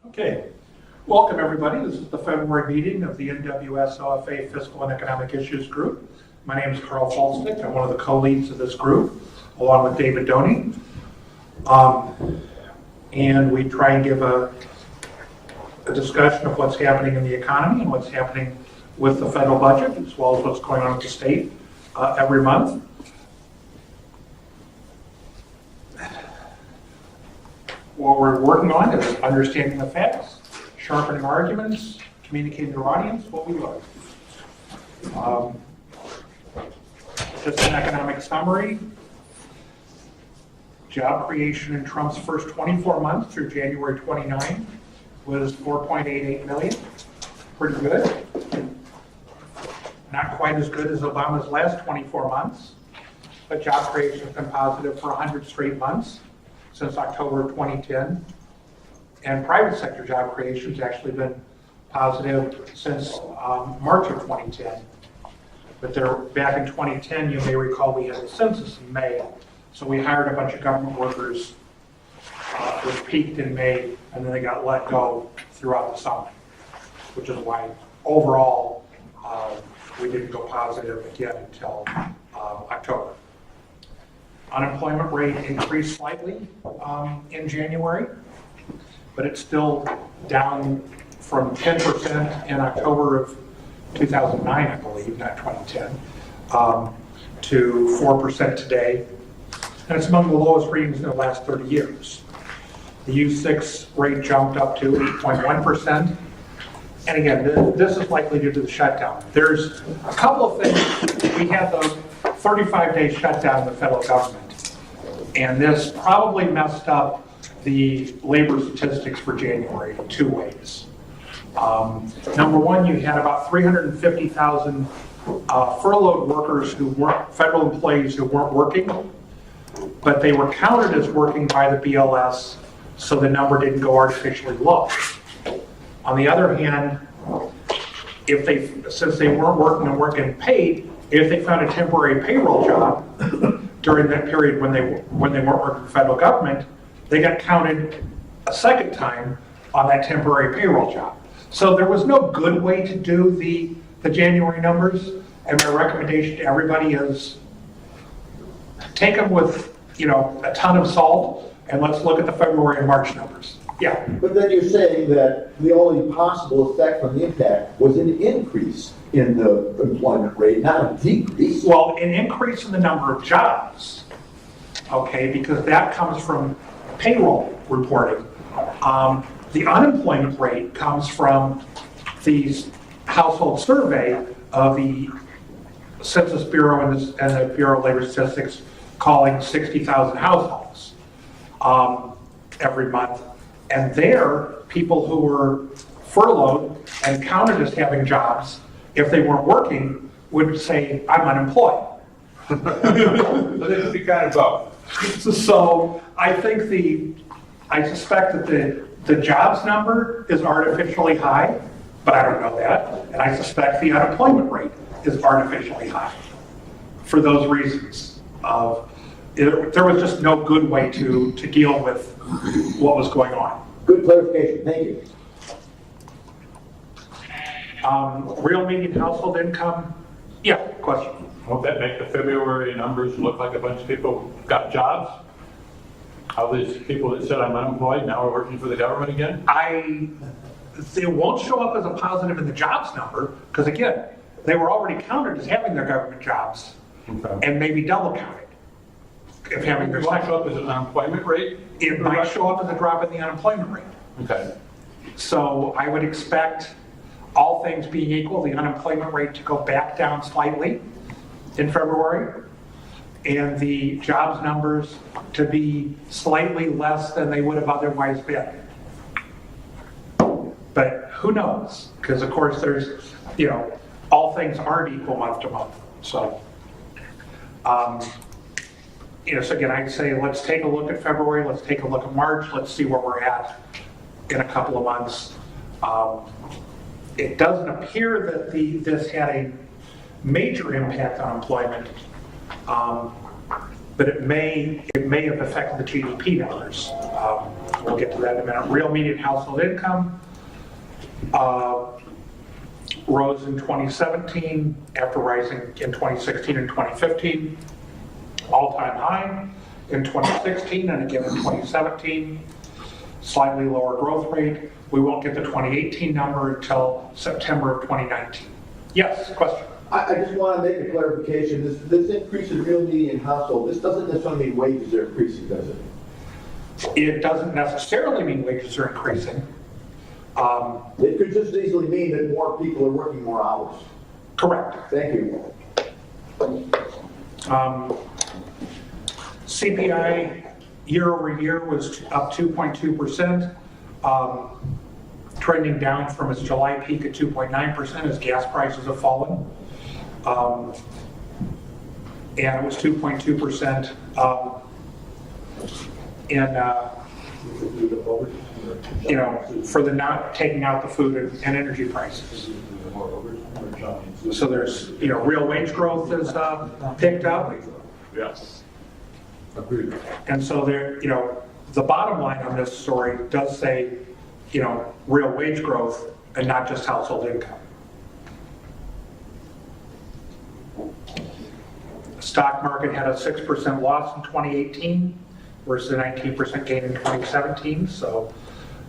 Okay, welcome everybody. This is the February meeting of the NWSOFA Fiscal and Economic Issues Group. My name is Carl Falstick. I'm one of the co-leads of this group, along with David Doney. And we try and give a discussion of what's happening in the economy and what's happening with the federal budget, as well as what's going on with the state every month. What we're working on is understanding the facts, sharpening arguments, communicating to our audience what we learned. Just an economic summary. Job creation in Trump's first 24 months through January 29 was 4.88 million. Pretty good. Not quite as good as Obama's last 24 months, but job creation has been positive for 100 straight months since October of 2010. And private sector job creation has actually been positive since March of 2010. But back in 2010, you may recall we had the census in May. So we hired a bunch of government workers, which peaked in May, and then they got let go throughout the summer, which is why overall we didn't go positive again until October. Unemployment rate increased slightly in January, but it's still down from 10% in October of 2009, I believe, not 2010, to 4% today. And it's among the lowest readings in the last 30 years. The U6 rate jumped up to 8.1%. And again, this is likely due to the shutdown. There's a couple of things. We had the 35-day shutdown in the federal government. And this probably messed up the labor statistics for January in two ways. Number one, you had about 350,000 furloughed workers who weren't federal employees who weren't working, but they were counted as working by the BLS, so the number didn't go artificially low. On the other hand, since they weren't working and weren't getting paid, if they found a temporary payroll job during that period when they weren't working for the federal government, they got counted a second time on that temporary payroll job. So there was no good way to do the January numbers, and my recommendation to everybody is take them with a ton of salt, and let's look at the February and March numbers. Yeah. But then you're saying that the only possible effect from the impact was an increase in the employment rate, not a decrease. Well, an increase in the number of jobs, okay, because that comes from payroll reporting. The unemployment rate comes from the household survey of the Census Bureau and the Bureau of Labor Statistics, calling 60,000 households every month. And there, people who were furloughed and counted as having jobs, if they weren't working, would say, I'm unemployed. But it could be kind of both. So I suspect that the jobs number is artificially high, but I don't know that. And I suspect the unemployment rate is artificially high for those reasons. There was just no good way to deal with what was going on. Good clarification, thank you. Real median household income, yeah, question. Won't that make the February numbers look like a bunch of people got jobs? All these people that said I'm unemployed now are working for the government again? It won't show up as a positive in the jobs number, because again, they were already counted as having their government jobs, and maybe double counted. If having their might show up as an unemployment rate? It might show up as a drop in the unemployment rate. Okay. So I would expect, all things being equal, the unemployment rate to go back down slightly in February, and the jobs numbers to be slightly less than they would have otherwise been. But who knows? Because of course there's, all things aren't equal month to month. So, so again, I'd say let's take a look at February, let's take a look at March, let's see where we're at in a couple of months. It doesn't appear that this had a major impact on employment but it may have affected the GDP numbers. We'll get to that in a minute. Real median household income rose in 2017 after rising in 2016 and 2015, all-time high in 2016 and again in 2017, slightly lower growth rate. We won't get the 2018 number until September of 2019. Yes, question? I just want to make a clarification. This increase in real median household, this doesn't necessarily mean wages are increasing, does it? It doesn't necessarily mean wages are increasing. It could just easily mean that more people are working more hours. Correct. Thank you. CPI year over year was up 2.2%, trending down from its July peak at 2.9% as gas prices have fallen. And it was 2.2% for the not taking out the food and energy prices. So there's, real wage growth is picked up. Yes. Agreed. And so there, the bottom line on this story does say, real wage growth and not just household income. The stock market had a 6% loss in 2018 versus a 19% gain in 2017. So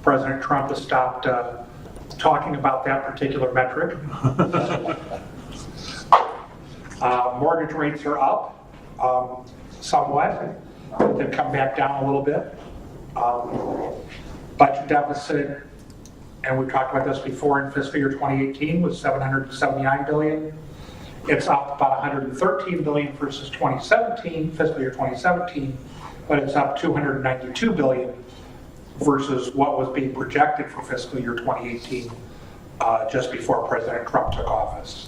President Trump has stopped talking about that particular metric. Mortgage rates are up somewhat. They've come back down a little bit. Budget deficit, and we've talked about this before, in fiscal year 2018 was $779 billion. It's up about $113 billion versus 2017, fiscal year 2017, but it's up $292 billion versus what was being projected for fiscal year 2018 just before President Trump took office.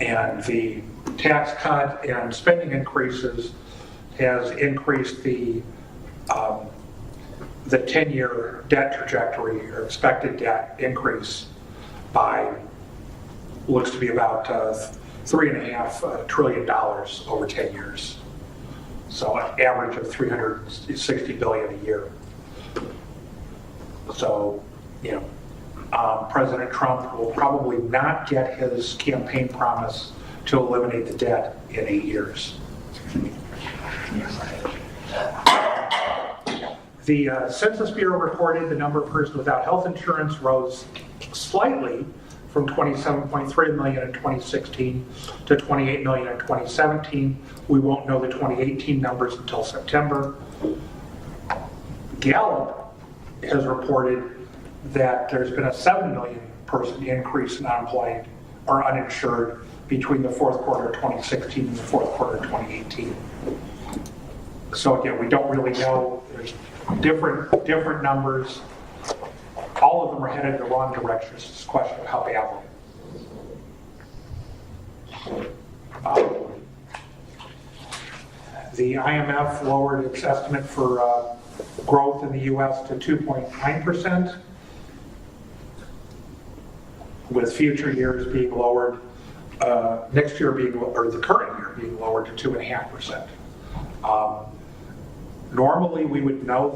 And the tax cut and spending increases has increased the 10-year debt trajectory or expected debt increase by, looks to be about $3.5 trillion over 10 years. So an average of $360 billion a year. So, President Trump will probably not get his campaign promise to eliminate the debt in 8 years. The Census Bureau reported the number of persons without health insurance rose slightly from 27.3 million in 2016 to 28 million in 2017. We won't know the 2018 numbers until September. Gallup has reported that there's been a 7 million person increase in unemployed or uninsured between the fourth quarter of 2016 and the fourth quarter of 2018. So again, we don't really know. There's different numbers. All of them are headed in the wrong direction. It's just a question of how badly. The IMF lowered its estimate for growth in the U.S. to 2.9%, with future years being lowered, next year being, or the current year being lowered to 2.5%. Normally, we would know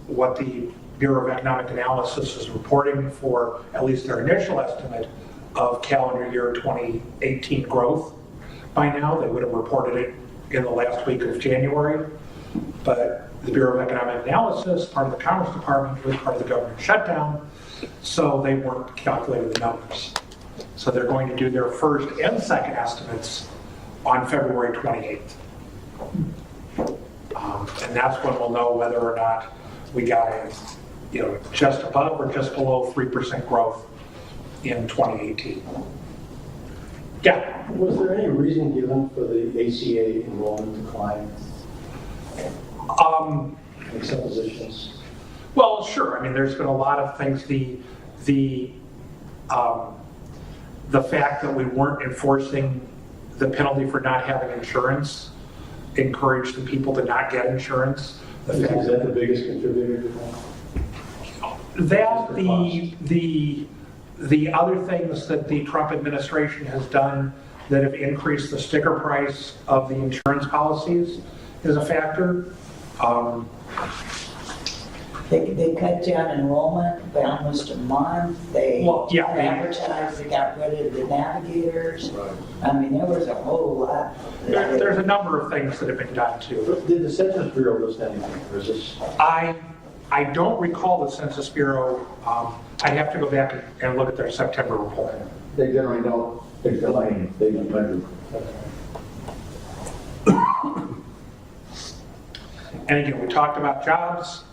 what the Bureau of Economic Analysis is reporting for at least their initial estimate of calendar year 2018 growth. By now, they would have reported it in the last week of January, but the Bureau of Economic Analysis, part of the Commerce Department, was part of the government shutdown, so they weren't calculating the numbers. So they're going to do their first and second estimates on February 28th. And that's when we'll know whether or not we got just above or just below 3% growth in 2018. Yeah. Was there any reason given for the ACA enrollment decline? Like suppositions? Well, sure. I mean, there's been a lot of things. The fact that we weren't enforcing the penalty for not having insurance encouraged the people to not get insurance. Is that the biggest contributor to that? That the other things that the Trump administration has done that have increased the sticker price of the insurance policies is a factor. They cut down enrollment by almost a month. They Well, yeah, advertised, they got rid of the navigators. I mean, there was a whole lot. There's a number of things that have been done too. Did the Census Bureau list anything, or is this? I don't recall the Census Bureau. I'd have to go back and look at their September report. They generally don't explain, they don't measure. And again, we talked about jobs.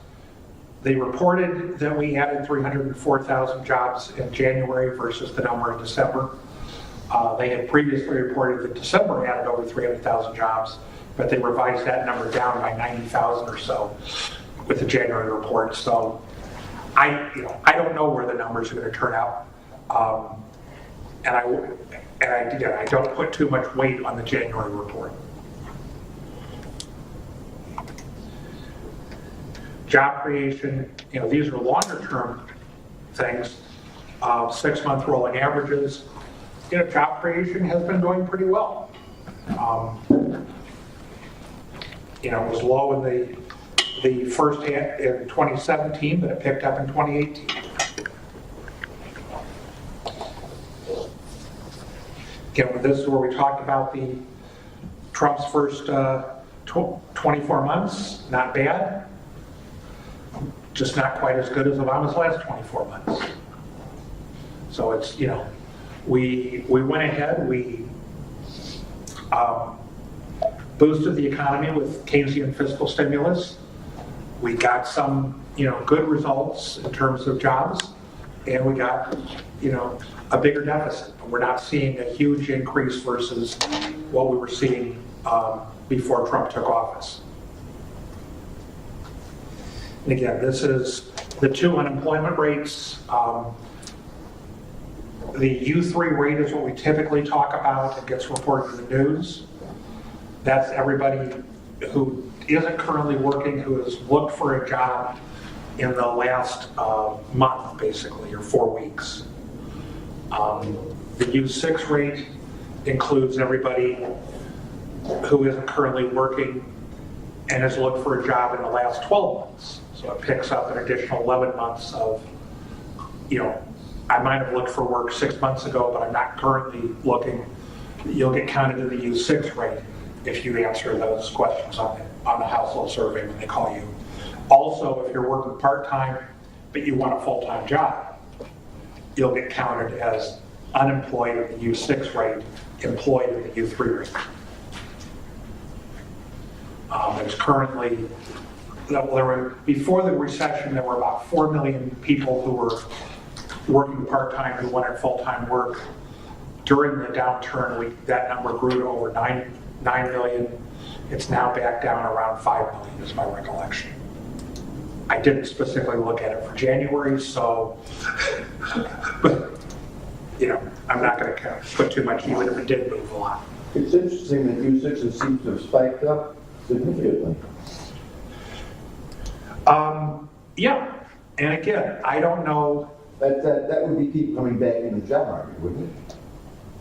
They reported that we added 304,000 jobs in January versus the number in December. They had previously reported that December added over 300,000 jobs, but they revised that number down by 90,000 or so with the January report. So I don't know where the numbers are going to turn out. And I don't put too much weight on the January report. Job creation, these are longer term things, 6-month rolling averages. Job creation has been going pretty well. It was low in the first half in 2017, but it picked up in 2018. Again, this is where we talked about Trump's first 24 months, not bad. Just not quite as good as Obama's last 24 months. So it's, we went ahead, we boosted the economy with Keynesian fiscal stimulus. We got some, good results in terms of jobs, and we got, a bigger deficit. We're not seeing a huge increase versus what we were seeing before Trump took office. And again, this is the two unemployment rates. The U3 rate is what we typically talk about. It gets reported in the news. That's everybody who isn't currently working, who has looked for a job in the last month, basically, or 4 weeks. The U6 rate includes everybody who isn't currently working and has looked for a job in the last 12 months. So it picks up an additional 11 months of, I might have looked for work 6 months ago, but I'm not currently looking. You'll get counted in the U6 rate if you answer those questions on the household survey when they call you. Also, if you're working part-time, but you want a full-time job, you'll get counted as unemployed in the U6 rate, employed in the U3 rate. There's currently, before the recession, there were about 4 million people who were working part-time who wanted full-time work. During the downturn, that number grew to over 9 million. It's now back down around 5 million is my recollection. I didn't specifically look at it for January, so, but, I'm not going to put too much, even if it did move a lot. It's interesting that U6 seems to have spiked up significantly. Yeah, and again, I don't know. That would be people coming back in the job market, wouldn't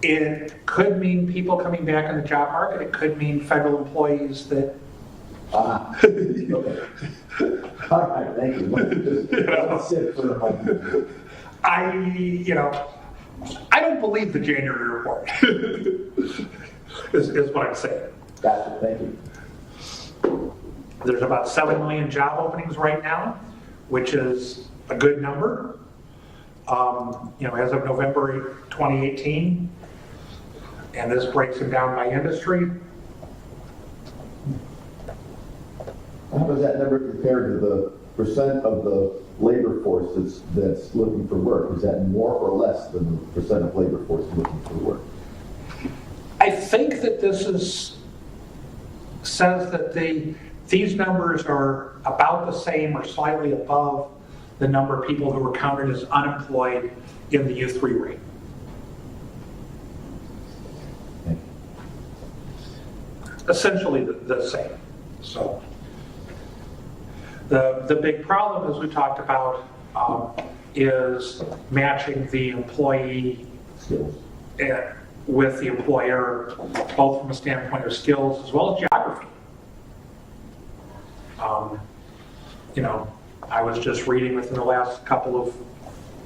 it? It could mean people coming back in the job market. It could mean federal employees that. Okay. All right, thank you. That's it for the moment. I don't believe the January report. is what I'm saying. Gotcha, thank you. There's about 7 million job openings right now, which is a good number. As of November 2018, and this breaks them down by industry. How does that number compare to the percent of the labor force that's looking for work? Is that more or less than the percent of labor force looking for work? I think that says that these numbers are about the same or slightly above the number of people who were counted as unemployed in the U3 rate. Essentially the same. So the big problem, as we talked about, is matching the employee Skills. with the employer, both from a standpoint of skills as well as geography. You know, I was just reading within the last couple of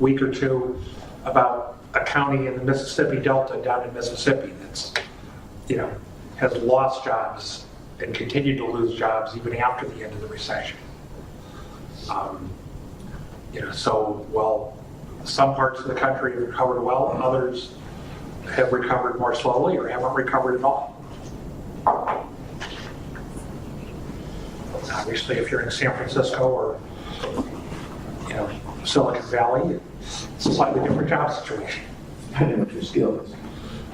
week or two about a county in the Mississippi Delta down in Mississippi that's, you know, has lost jobs and continued to lose jobs even after the end of the recession. You know, so while some parts of the country have recovered well, others have recovered more slowly or haven't recovered at all. Obviously, if you're in San Francisco or, you know, Silicon Valley, it's a slightly different job situation. Depending on what your skill is.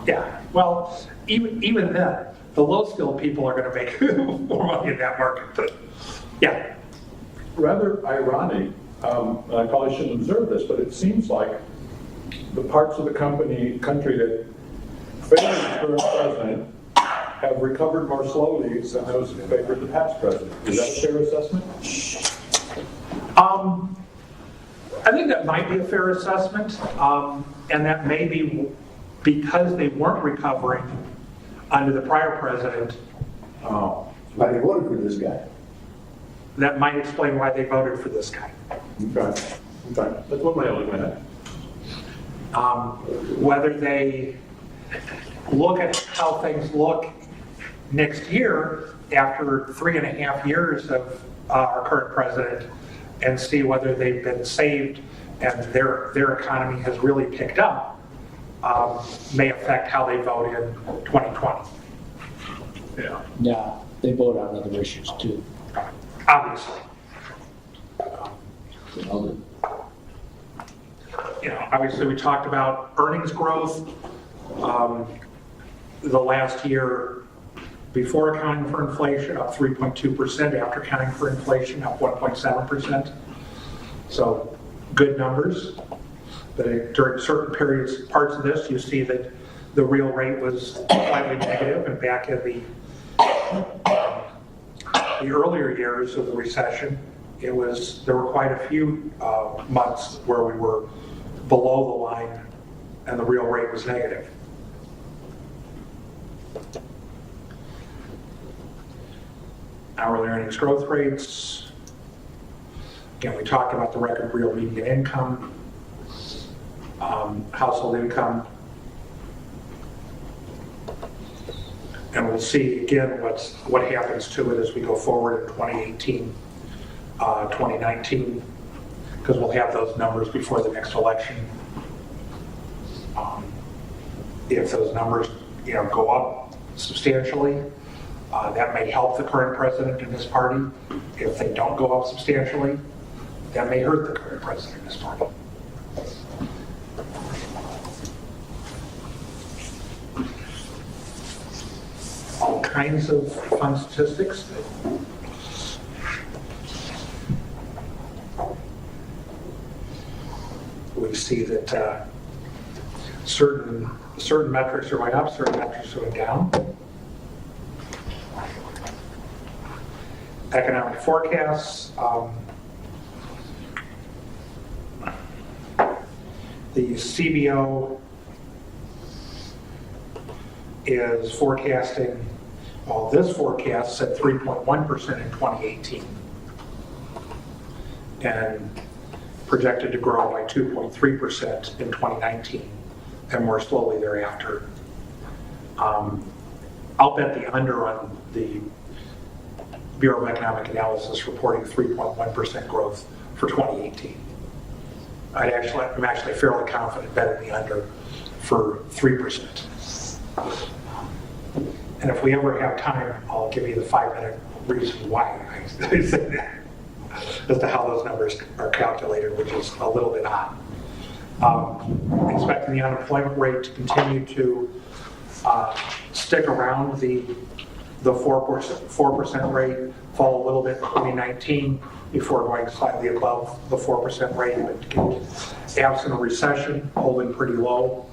Yeah, well, even then, the low-skilled people are going to make more money in that market. But yeah, Rather ironic, and I probably shouldn't observe this, but it seems like the parts of the country that favored the current president have recovered more slowly than those who favored the past president. Is that a fair assessment? I think that might be a fair assessment, and that may be because they weren't recovering under the prior president. Oh, Why they voted for this guy? That might explain why they voted for this guy. okay. That's one way of looking at it. Whether they look at how things look next year after 3.5 years of our current president and see whether they've been saved and their economy has really picked up may affect how they vote in 2020. Yeah. Yeah, they vote on other issues too. Obviously. You know, obviously we talked about earnings growth. The last year before accounting for inflation, up 3.2%, after accounting for inflation, up 1.7%. So good numbers. But during certain periods, parts of this, you see that the real rate was slightly negative, and back in the earlier years of the recession, there were quite a few months where we were below the line and the real rate was negative. Hourly earnings growth rates. Again, we talked about the record real median income, household income. And we'll see again what happens to it as we go forward in 2018, 2019, because we'll have those numbers before the next election. If those numbers, you know, go up substantially, that may help the current president and his party. If they don't go up substantially, that may hurt the current president and his party. All kinds of fun statistics. We see that certain metrics are going up, certain metrics are going down. Economic forecasts. The CBO is forecasting, well, this forecast said 3.1% in 2018 and projected to grow by 2.3% in 2019 and more slowly thereafter. I'll bet the under on the Bureau of Economic Analysis reporting 3.1% growth for 2018. I'm actually fairly confident betting the under for 3%. And if we ever have time, I'll give you the 5-minute reason why I say that, as to how those numbers are calculated, which is a little bit odd. Expecting the unemployment rate to continue to stick around the 4% rate, fall a little bit in 2019 before going slightly above the 4% rate, but absent a recession, holding pretty low,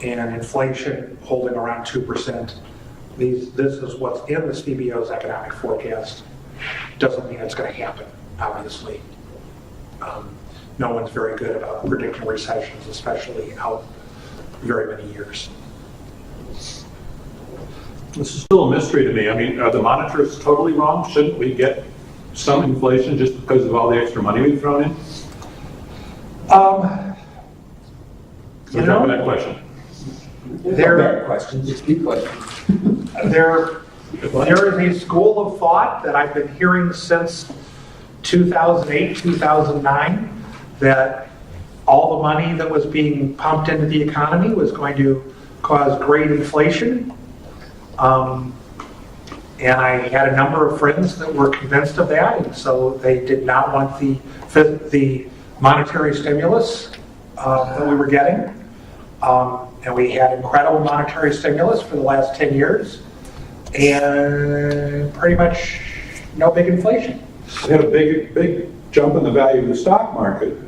and inflation holding around 2%. This is what's in the CBO's economic forecast. Doesn't mean it's going to happen, obviously. No one's very good about predicting recessions, especially out very many years. This is still a mystery to me. I mean, are the monitors totally wrong? Shouldn't we get some inflation just because of all the extra money we've thrown in? So You jump know, in that question. there, Questions, it's good questions. there is a school of thought that I've been hearing since 2008, 2009, that all the money that was being pumped into the economy was going to cause great inflation. And I had a number of friends that were convinced of that, and so they did not want the monetary stimulus that we were getting. And we had incredible monetary stimulus for the last 10 years, and pretty much no big inflation. We had a big jump in the value of the stock market.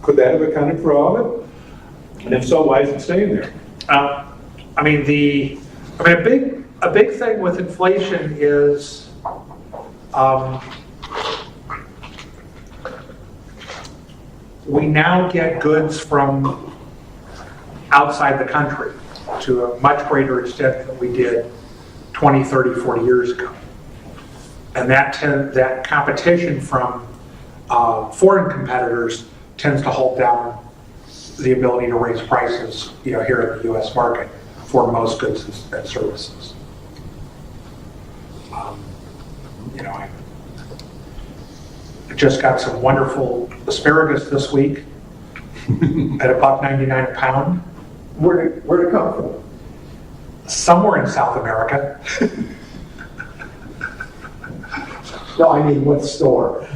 Could that have accounted for all of it? And if so, why is it staying there? A big thing with inflation is we now get goods from outside the country to a much greater extent than we did 20, 30, 40 years ago. And that competition from foreign competitors tends to hold down the ability to raise prices, here in the U.S. market for most goods and services. I just got some wonderful asparagus this week at $1.99 a pound. Where'd it come from? Somewhere in South America. No, I mean, what store?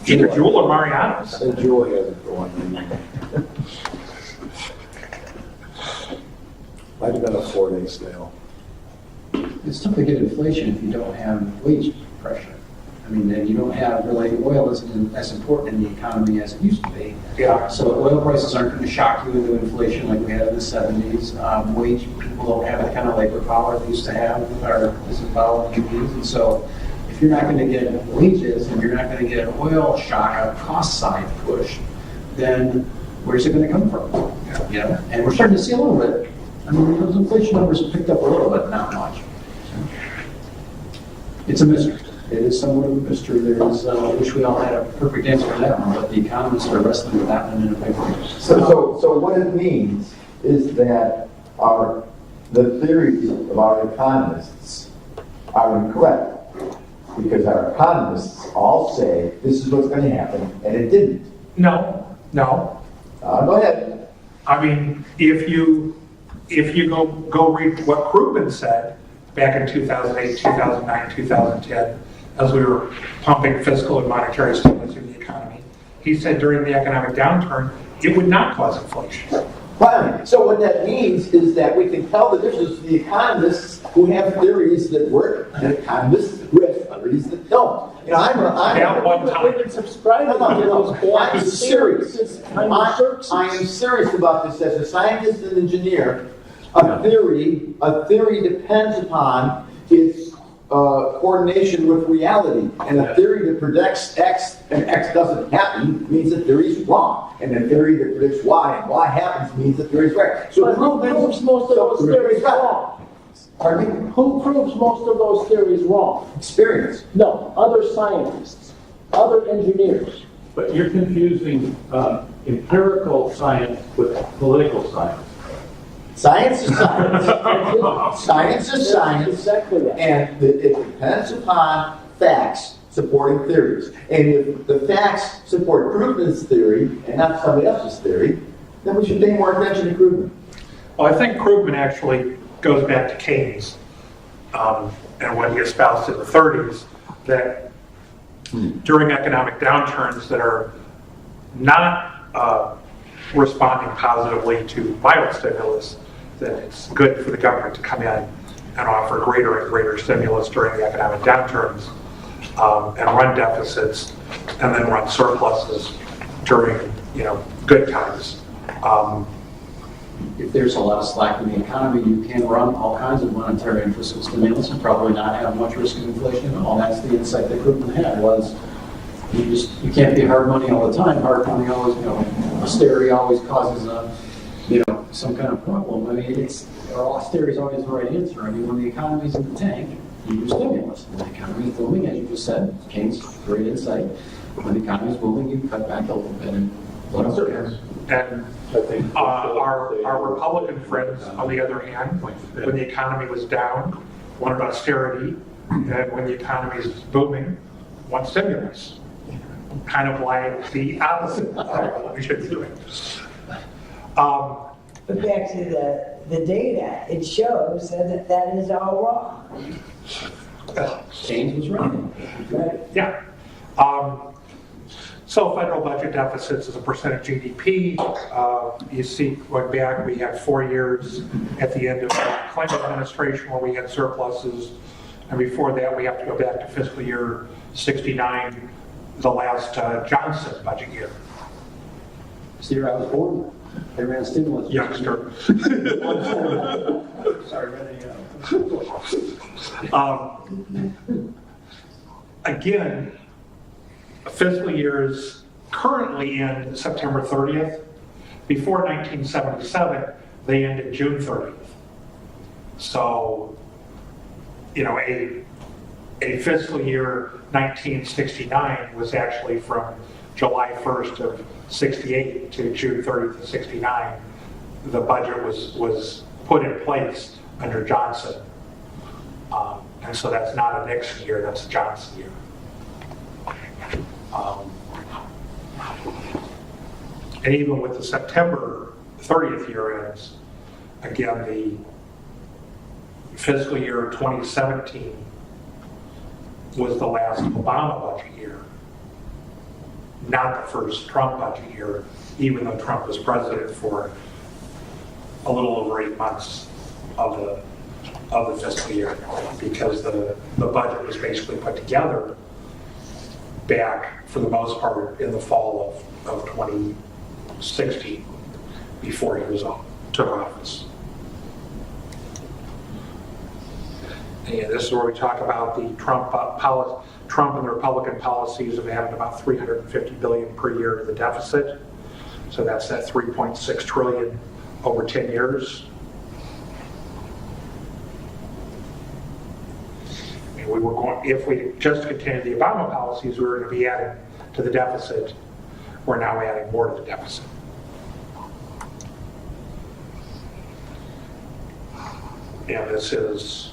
Either Jewel or Mariano's. The Jewel has it for one. Might have been a 4-day sale. It's tough to get inflation if you don't have wage pressure. I mean, then you don't have, really, oil isn't as important in the economy as it used to be. Yeah. So oil prices aren't going to shock you into inflation like we had in the 70s. Wage people don't have the kind of labor power they used to have with our disemboweled unions. And so if you're not going to get wages and you're not going to get an oil shock, a cost side push, then where's it going to come from? And we're starting to see a little bit. I mean, those inflation numbers have picked up a little bit, not much. It's a mystery. It is somewhat of a mystery. There is, I wish we all had a perfect answer for that one, but the economists are wrestling with that one in a big way. So what it means is that the theories of our economists are incorrect, because our economists all say this is what's going to happen, and it didn't. No. Go ahead. I mean, if you go read what Krugman said back in 2008, 2009, 2010, as we were pumping fiscal and monetary stimulus in the economy, he said during the economic downturn, it would not cause inflation. Fine. So what that means is that we can tell the difference between the economists who have theories that work and economists who have theories that don't. At one time. We've been subscribing to those I'm serious. I I am serious about this as a scientist and engineer. A theory depends upon its coordination with reality. And a theory that predicts X and X doesn't happen means the theory is wrong. And a theory that predicts Y and Y happens means the theory is right. So But who proves most of those theories wrong? Pardon me? Who proves most of those theories wrong? Experience. No, other scientists, other engineers. But you're confusing empirical science with political science. Science is science. Science is science. Exactly right. And it depends upon facts supporting theories. And if the facts support Krugman's theory and not somebody else's theory, then we should pay more attention to Krugman. Well, I think Krugman actually goes back to Keynes and what he espoused in the 30s, that during economic downturns that are not responding positively to violent stimulus, that it's good for the government to come in and offer greater and greater stimulus during the economic downturns and run deficits and then run surpluses during good times. If there's a lot of slack in the economy, you can run all kinds of monetary and fiscal stimulus and probably not have much risk of inflation at all. That's the insight that Krugman had, was you can't be hard money all the time. Hard money always, austerity always causes some kind of problem. I mean, austerity is always the right answer. I mean, when the economy's in the tank, you use stimulus. When the economy is booming, as you just said, Keynes, great insight. When the economy is booming, you cut back a little bit and what else? And I think our Republican friends, on the other hand, when the economy was down, wanted austerity, and when the economy is booming, want stimulus. Kind of like the opposite of what we should be doing. But back to the data, it shows that is all wrong. Keynes was right. Yeah. So federal budget deficits as a percent of GDP, you see going back, we had 4 years at the end of the Clinton administration where we had surpluses. And before that, we have to go back to fiscal year 69, the last Johnson budget year. See, I was born. They ran stimulus. Youngster. Sorry, Again, fiscal years currently end September 30th. Before 1977, they ended June 30th. So, a fiscal year 1969 was actually from July 1st of 68 to June 30th of 69. The budget was put in place under Johnson. And so that's not a Nixon year, that's a Johnson year. And even with the September 30th year ends, again, the fiscal year 2017 was the last Obama budget year, not the first Trump budget year, even though Trump was president for a little over 8 months of the fiscal year, because the budget was basically put together back, for the most part, in the fall of 2016, before he took office. And this is where we talk about the Trump and the Republican policies of having about $350 billion per year in the deficit. So that's that $3.6 trillion over 10 years. And if we just continued the Obama policies, we were going to be adding to the deficit. We're now adding more to the deficit. And this is...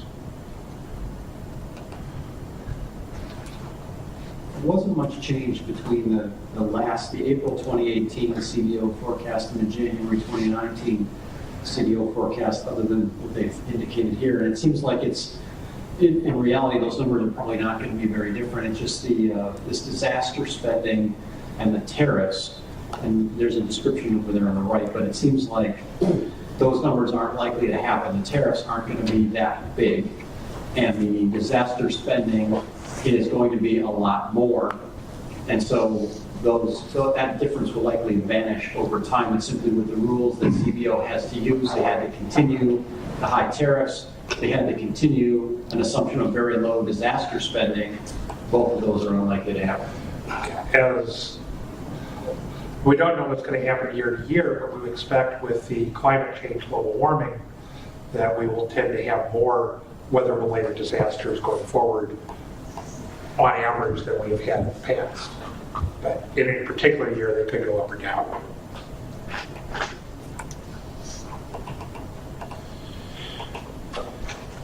There wasn't much change between the April 2018 CBO forecast and the January 2019 CBO forecast, other than what they've indicated here. And it seems like in reality, those numbers are probably not going to be very different. It's just this disaster spending and the tariffs. And there's a description over there on the right, but it seems like those numbers aren't likely to happen. The tariffs aren't going to be that big. And the disaster spending is going to be a lot more. And so that difference will likely vanish over time. And simply with the rules that CBO has to use, they had to continue the high tariffs, they had to continue an assumption of very low disaster spending. Both of those are unlikely to happen. As we don't know what's going to happen year to year, but we expect with the climate change, global warming, that we will tend to have more weather-related disasters going forward on average than we have had in the past. But in a particular year, they could go up or down.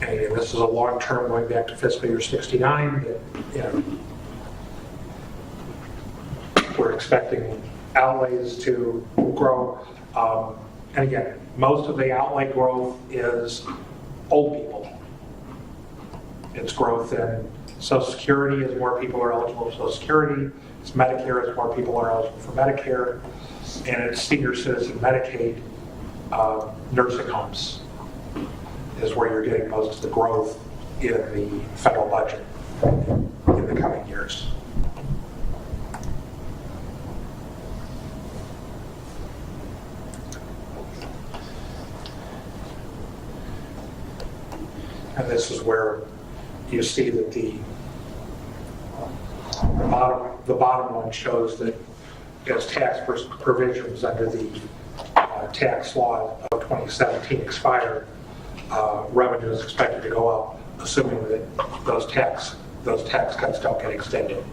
And again, this is a long term going back to fiscal year 69 that, we're expecting outlays to grow. And again, most of the outlay growth is old people. It's growth in Social Security as more people are eligible for Social Security. It's Medicare as more people are eligible for Medicare. And it's senior citizen Medicaid, nursing homes is where you're getting most of the growth in the federal budget in the coming years. And this is where you see that the the bottom one shows that as tax provisions under the tax law of 2017 expire, revenue is expected to go up, assuming that those tax cuts don't get extended.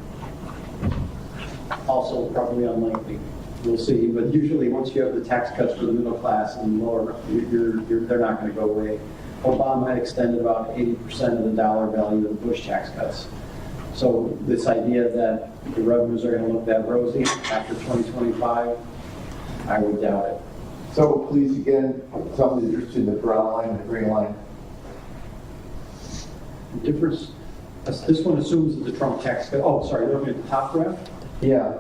Also probably unlikely, we'll see, but usually once you have the tax cuts for the middle class and lower, they're not going to go away. Obama extended about 80% of the dollar value of the Bush tax cuts. So this idea that the revenues are going to look that rosy after 2025, I would doubt it. So please, again, somebody interested in the brown line and the green line. The difference, this one assumes that the Trump tax cut, oh, sorry, looking at the top graph? Yeah.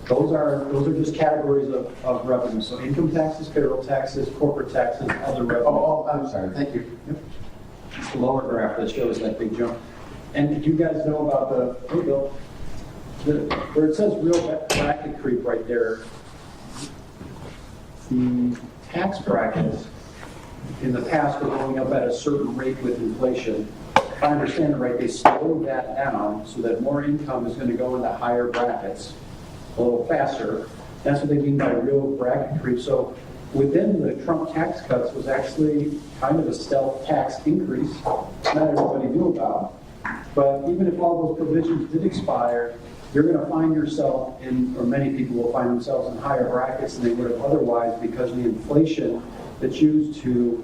Those are just categories of revenue. So income taxes, payroll taxes, corporate taxes, other revenue. Oh, I'm sorry, thank you. Yep. It's the lower graph that shows that big jump. And you guys know about where it says real bracket creep right there, the tax brackets in the past were going up at a certain rate with inflation. If I understand it right, they slowed that down so that more income is going to go into higher brackets a little faster. That's what they mean by real bracket creep. So within the Trump tax cuts was actually kind of a stealth tax increase not everybody knew about. But even if all those provisions did expire, you're going to find yourself in, or many people will find themselves in higher brackets than they would have otherwise because of the inflation that's used to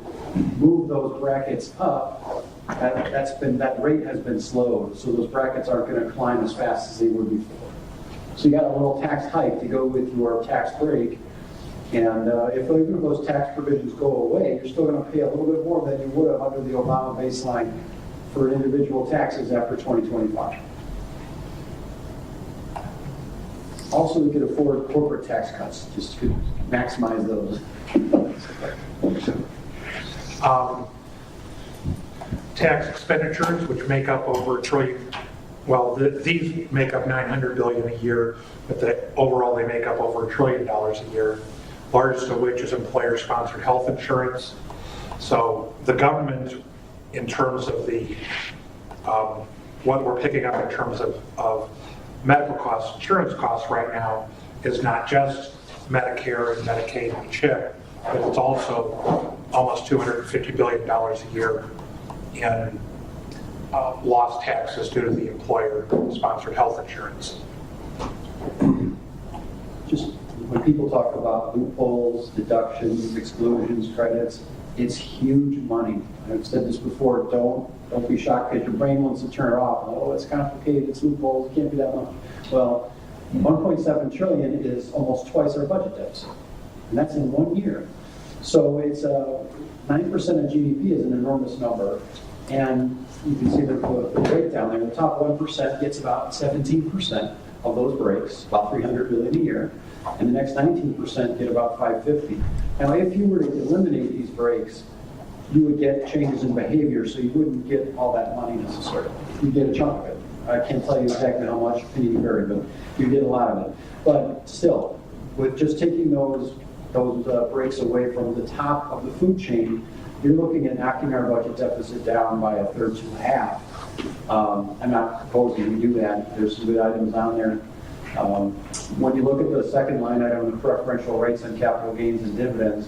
move those brackets up. That rate has been slowed, so those brackets aren't going to climb as fast as they would before. So you got a little tax hike to go with your tax break, and even if those tax provisions go away, you're still going to pay a little bit more than you would have under the Obama baseline for individual taxes after 2025. Also, we could afford corporate tax cuts, just to maximize those. Tax expenditures, which make up over $1 trillion, well, these make up $900 billion a year, but overall they make up over $1 trillion a year, largest of which is employer-sponsored health insurance. So the government, in terms of the what we're picking up in terms of medical costs, insurance costs right now, is not just Medicare and Medicaid and CHIP, but it's also almost $250 billion a year in lost taxes due to the employer-sponsored health insurance. Just when people talk about loopholes, deductions, exclusions, credits, it's huge money. I've said this before, don't be shocked because your brain wants to turn it off. Oh, it's complicated, it's loopholes, it can't be that much. Well, 1.7 trillion is almost twice our budget deficit, and that's in 1 year. So it's 9% of GDP is an enormous number, and you can see the breakdown there. The top 1% gets about 17% of those breaks, about 300 billion a year, and the next 19% get about 550. Now, if you were to eliminate these breaks, you would get changes in behavior, so you wouldn't get all that money necessarily. You get a chunk of it. I can't tell you exactly how much, penny vary, but you get a lot of it. But still, with just taking those breaks away from the top of the food chain, you're looking at knocking our budget deficit down by a third to a half. I'm not proposing we do that. There's some good items on there. When you look at the second line item, the preferential rates on capital gains and dividends,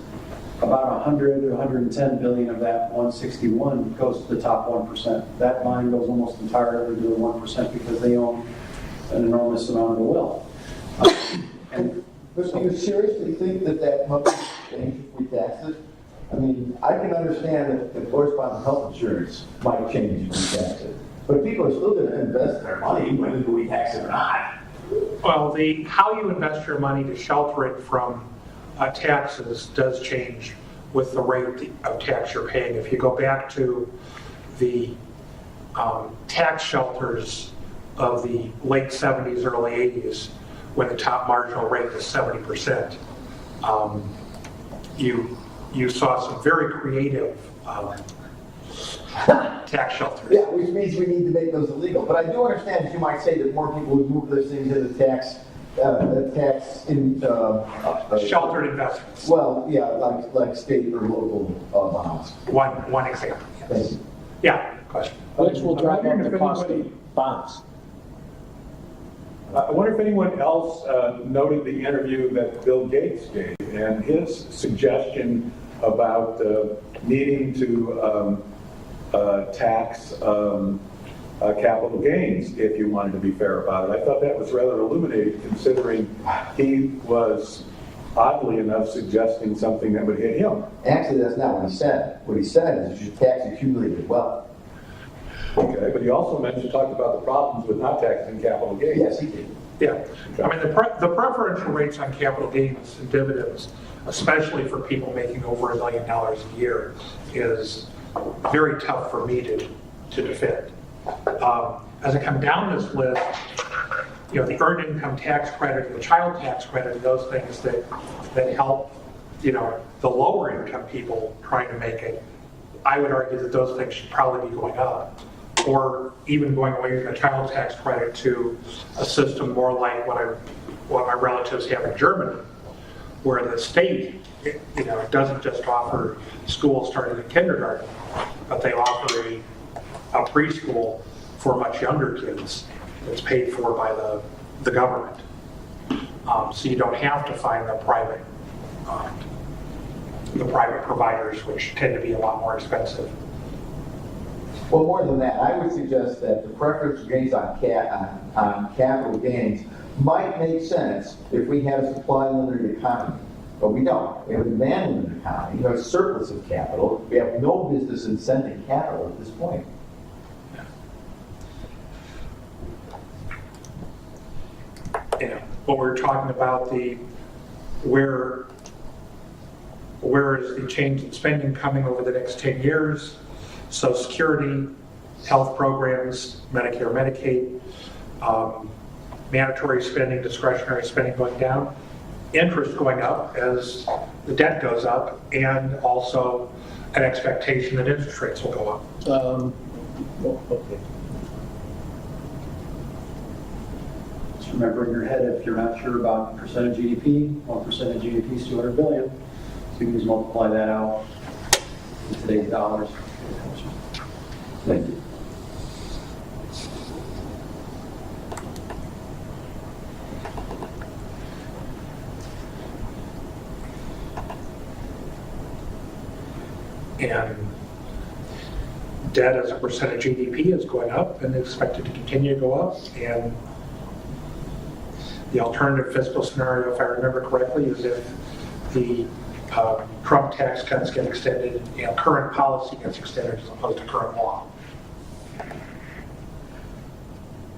about 100 or 110 billion of that 161 goes to the top 1%. That line goes almost entirely to the 1% because they own an enormous amount of the wealth. But do you seriously think that must change if we tax it? I mean, I can understand that the corresponding health insurance might change if we tax it, but people are still going to invest their money whether we tax it or not. Well, how you invest your money to shelter it from taxes does change with the rate of tax you're paying. If you go back to the tax shelters of the late 70s, early 80s, when the top marginal rate was 70%, you saw some very creative tax shelters. Yeah, which means we need to make those illegal. But I do understand that you might say that more people would move those things into tax in Sheltered investments. Well, yeah, like state or local bonds. One example. Yes. Thank you. Yeah. Question. Which will drive up wondering the if cost anybody- of bonds. I wonder if anyone else noted the interview that Bill Gates gave and his suggestion about needing to tax capital gains if you wanted to be fair about it. I thought that was rather illuminating considering he was oddly enough suggesting something that would hit him. Actually, that's not what he said. What he said is you should tax accumulated wealth. Okay, but he also talked about the problems with not taxing capital gains. Yes, he did. Yeah, I mean, the preferential rates on capital gains and dividends, especially for people making over $1 million a year, is very tough for me to defend. As I come down this list, you know, the earned income tax credit, the child tax credit, those things that help, you know, the lower income people trying to make it, I would argue that those things should probably be going up, or even going away from the child tax credit to a system more like what my relatives have in Germany, where the state, you know, doesn't just offer school starting in kindergarten, but they offer a preschool for much younger kids that's paid for by the government. So you don't have to find the private providers, which tend to be a lot more expensive. Well, more than that, I would suggest that the preferential gains on capital gains might make sense if we had a supply limited economy. But we don't. We have a demand limited economy. We have a surplus of capital. We have no business incenting capital at this point. Yeah, but we're talking about where is the change in spending coming over the next 10 years? Social Security, health programs, Medicare, Medicaid, mandatory spending, discretionary spending going down, interest going up as the debt goes up, and also an expectation that interest rates will go up. Okay. Just remember in your head, if you're not sure about percent of GDP, 1% of GDP is 200 billion. So you can just multiply that out in today's dollars. Thank you. And debt as a percent of GDP is going up and expected to continue to go up. And the alternative fiscal scenario, if I remember correctly, is if the Trump tax cuts get extended and current policy gets extended as opposed to current law.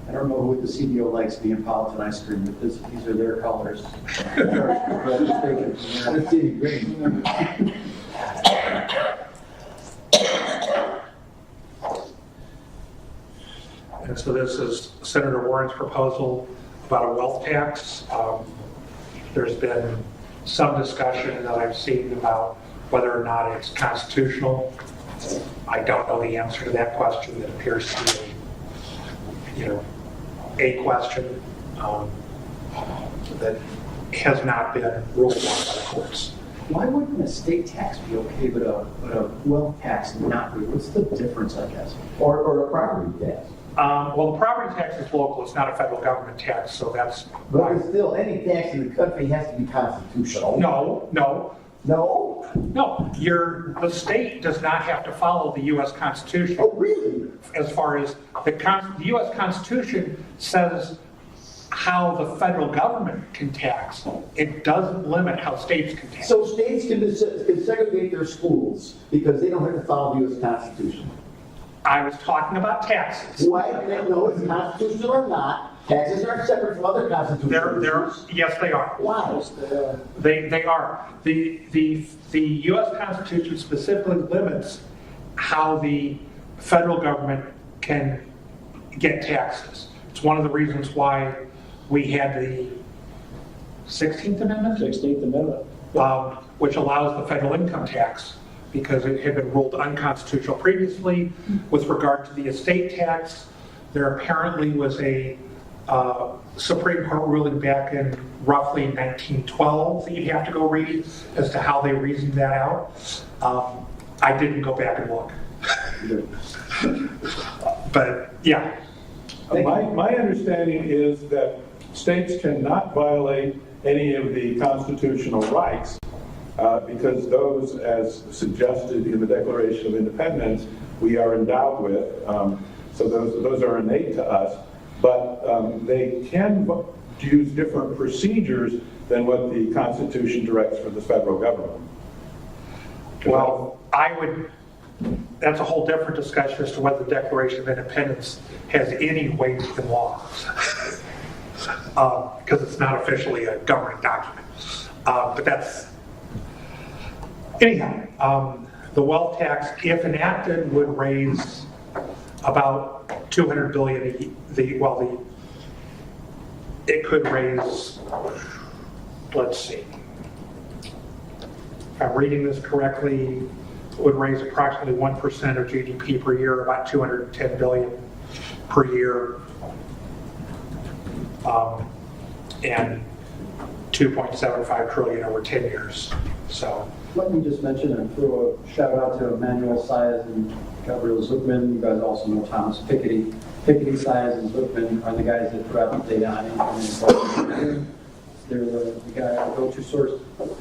I don't know who the CBO likes being Politan ice cream, but these are their colors. Let's see, green. And so this is Senator Warren's proposal about a wealth tax. There's been some discussion that I've seen about whether or not it's constitutional. I don't know the answer to that question. It appears to be, a question that has not been ruled on by the courts. Why wouldn't a state tax be okay, but a wealth tax not be? What's the difference, I guess? Or a property tax. Well, the property tax is local. It's not a federal government tax, so that's But why. there's still, any tax in the country has to be constitutional. No. No? The state does not have to follow the U.S. Constitution. Oh, really? As far as the U.S. Constitution says how the federal government can tax. It doesn't limit how states can tax. So states can segregate their schools because they don't have to follow the U.S. Constitution. I was talking about taxes. Why? No, it's constitutional or not. Taxes are separate from other constitutional issues. Yes, they are. Why? They are. The U.S. Constitution specifically limits how the federal government can get taxes. It's one of the reasons why we had the 16th Amendment? 16th Amendment. Which allows the federal income tax, because it had been ruled unconstitutional previously. With regard to the estate tax, there apparently was a Supreme Court ruling back in roughly 1912 that you'd have to go read as to how they reasoned that out. I didn't go back and look. But, yeah, My understanding is that states cannot violate any of the constitutional rights because those, as suggested in the Declaration of Independence, we are endowed with. So those are innate to us. But they can use different procedures than what the Constitution directs for the federal government. well, that's a whole different discussion as to whether the Declaration of Independence has any weight in laws. Because it's not officially a governing document. But that's, anyhow, the wealth tax, if enacted, would raise about $200 billion. It could raise, let's see, if I'm reading this correctly, it would raise approximately 1% of GDP per year, about $210 billion per year. And 2.75 trillion over 10 years. So, Let me just mention and throw a shout out to Emmanuel Saez and Gabriel Zuckman. You guys also know Thomas Piketty. Piketty, Saez, and Zuckman are the guys that put out the data on income. They're the guy, the go-to source.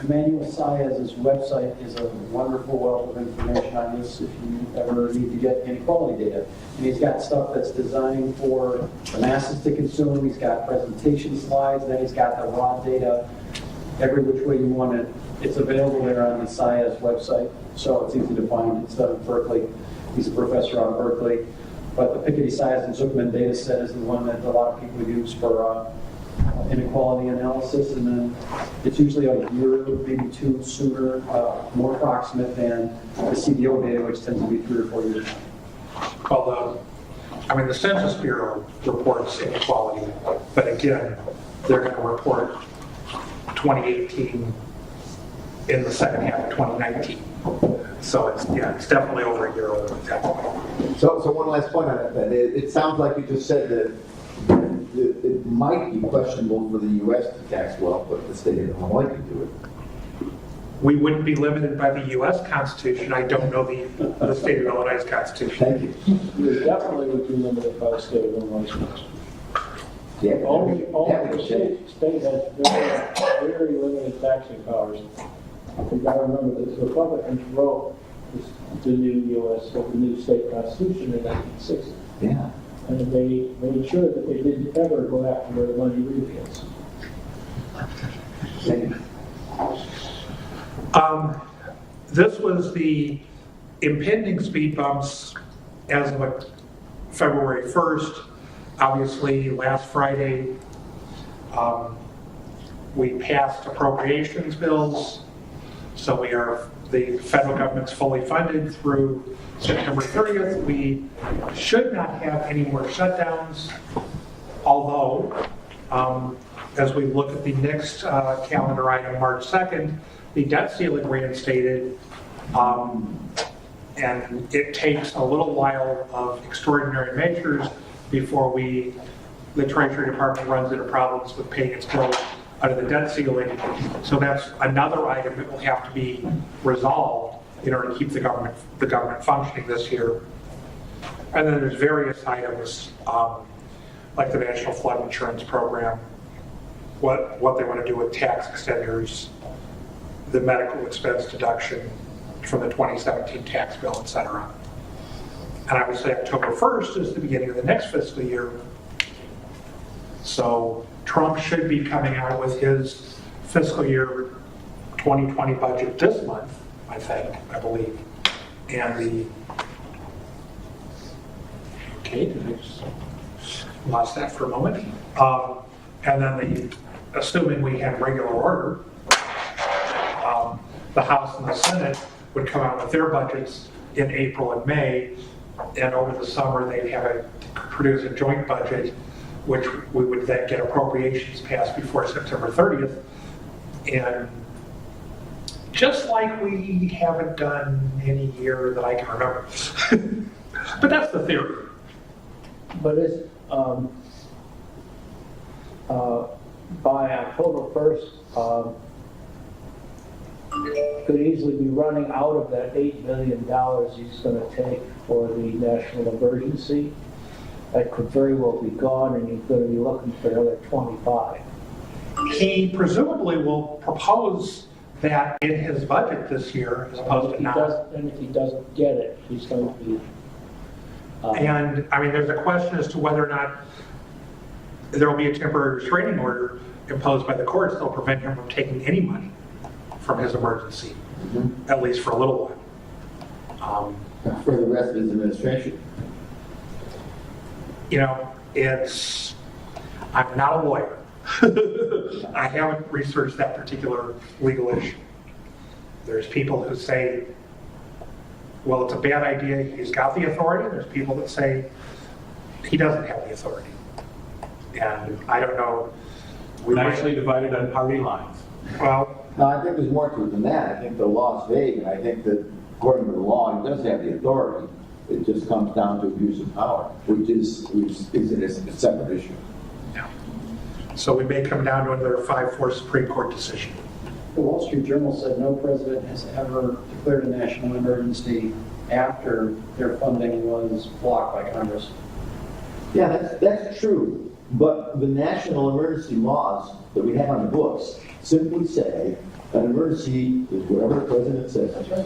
Emmanuel Saez's website is a wonderful wealth of information on this if you ever need to get inequality data. And he's got stuff that's designed for the masses to consume. He's got presentation slides. Then he's got the raw data every which way you want it. It's available there on the Saez website, so it's easy to find. It's done at Berkeley. He's a professor out of Berkeley. But the Piketty, Saez, and Zuckman data set is the one that a lot of people use for inequality analysis, and then it's usually a year, maybe two sooner, more approximate than the CBO data, which tends to be 3 or 4 years. although, the Census Bureau reports inequality, but again, they're going to report 2018 in the second half of 2019. So it's definitely over a year old at that point. So one last point on that. It sounds like you just said that it might be questionable for the U.S. to tax wealth, but the state of Illinois can do it. We wouldn't be limited by the U.S. Constitution. I don't know the state of Illinois' Constitution. Thank you. You definitely would be limited by the state of Illinois. Yeah, Only yeah, the state has very limited taxing powers. You got to remember that the Republicans wrote the new state constitution in 1960. yeah. And they made sure that they didn't ever go after where the money really is. This was the impending speed bumps as of February 1st. Obviously, last Friday, we passed appropriations bills. So the federal government's fully funded through September 30th. We should not have any more shutdowns, although as we look at the next calendar item, March 2nd, the debt ceiling reinstated, and it takes a little while of extraordinary measures before the Treasury Department runs into problems with paying its bills under the debt ceiling. So that's another item that will have to be resolved in order to keep the government functioning this year. And then there's various items like the National Flood Insurance Program, what they want to do with tax extenders, the medical expense deduction from the 2017 tax bill, et cetera. And obviously October 1st is the beginning of the next fiscal year. So Trump should be coming out with his fiscal year 2020 budget this month, I believe. And did I just lost that for a moment? And then assuming we have regular order, the House and the Senate would come out with their budgets in April and May, and over the summer they'd produce a joint budget, which we would then get appropriations passed before September 30th. And just like we haven't done any year that I can remember. But that's the theory. But it's, by October 1st, could easily be running out of that $8 billion he's going to take for the national emergency. That could very well be gone, and he's going to be looking for another 25. He presumably will propose that in his budget this year as opposed to now. And if he doesn't get it, he's going to be. And, I mean, there's a question as to whether or not there will be a temporary restraining order imposed by the courts that will prevent him from taking any money from his emergency, at least for a little while. For the rest of his administration. You know, I'm not a lawyer. I haven't researched that particular legal issue. There's people who say, well, it's a bad idea, he's got the authority. There's people that say he doesn't have the authority. And I don't know. We're actually divided on party lines. Well, No, I think there's more to it than that. I think the law's vague, and I think that according to the law, he does have the authority. It just comes down to abuse of power, which is a separate issue. yeah. So we may come down to another 5-4 Supreme Court decision. The Wall Street Journal said no president has ever declared a national emergency after their funding was blocked by Congress. Yeah, that's true. But the national emergency laws that we have on the books simply say an emergency is whatever the president says. That's right.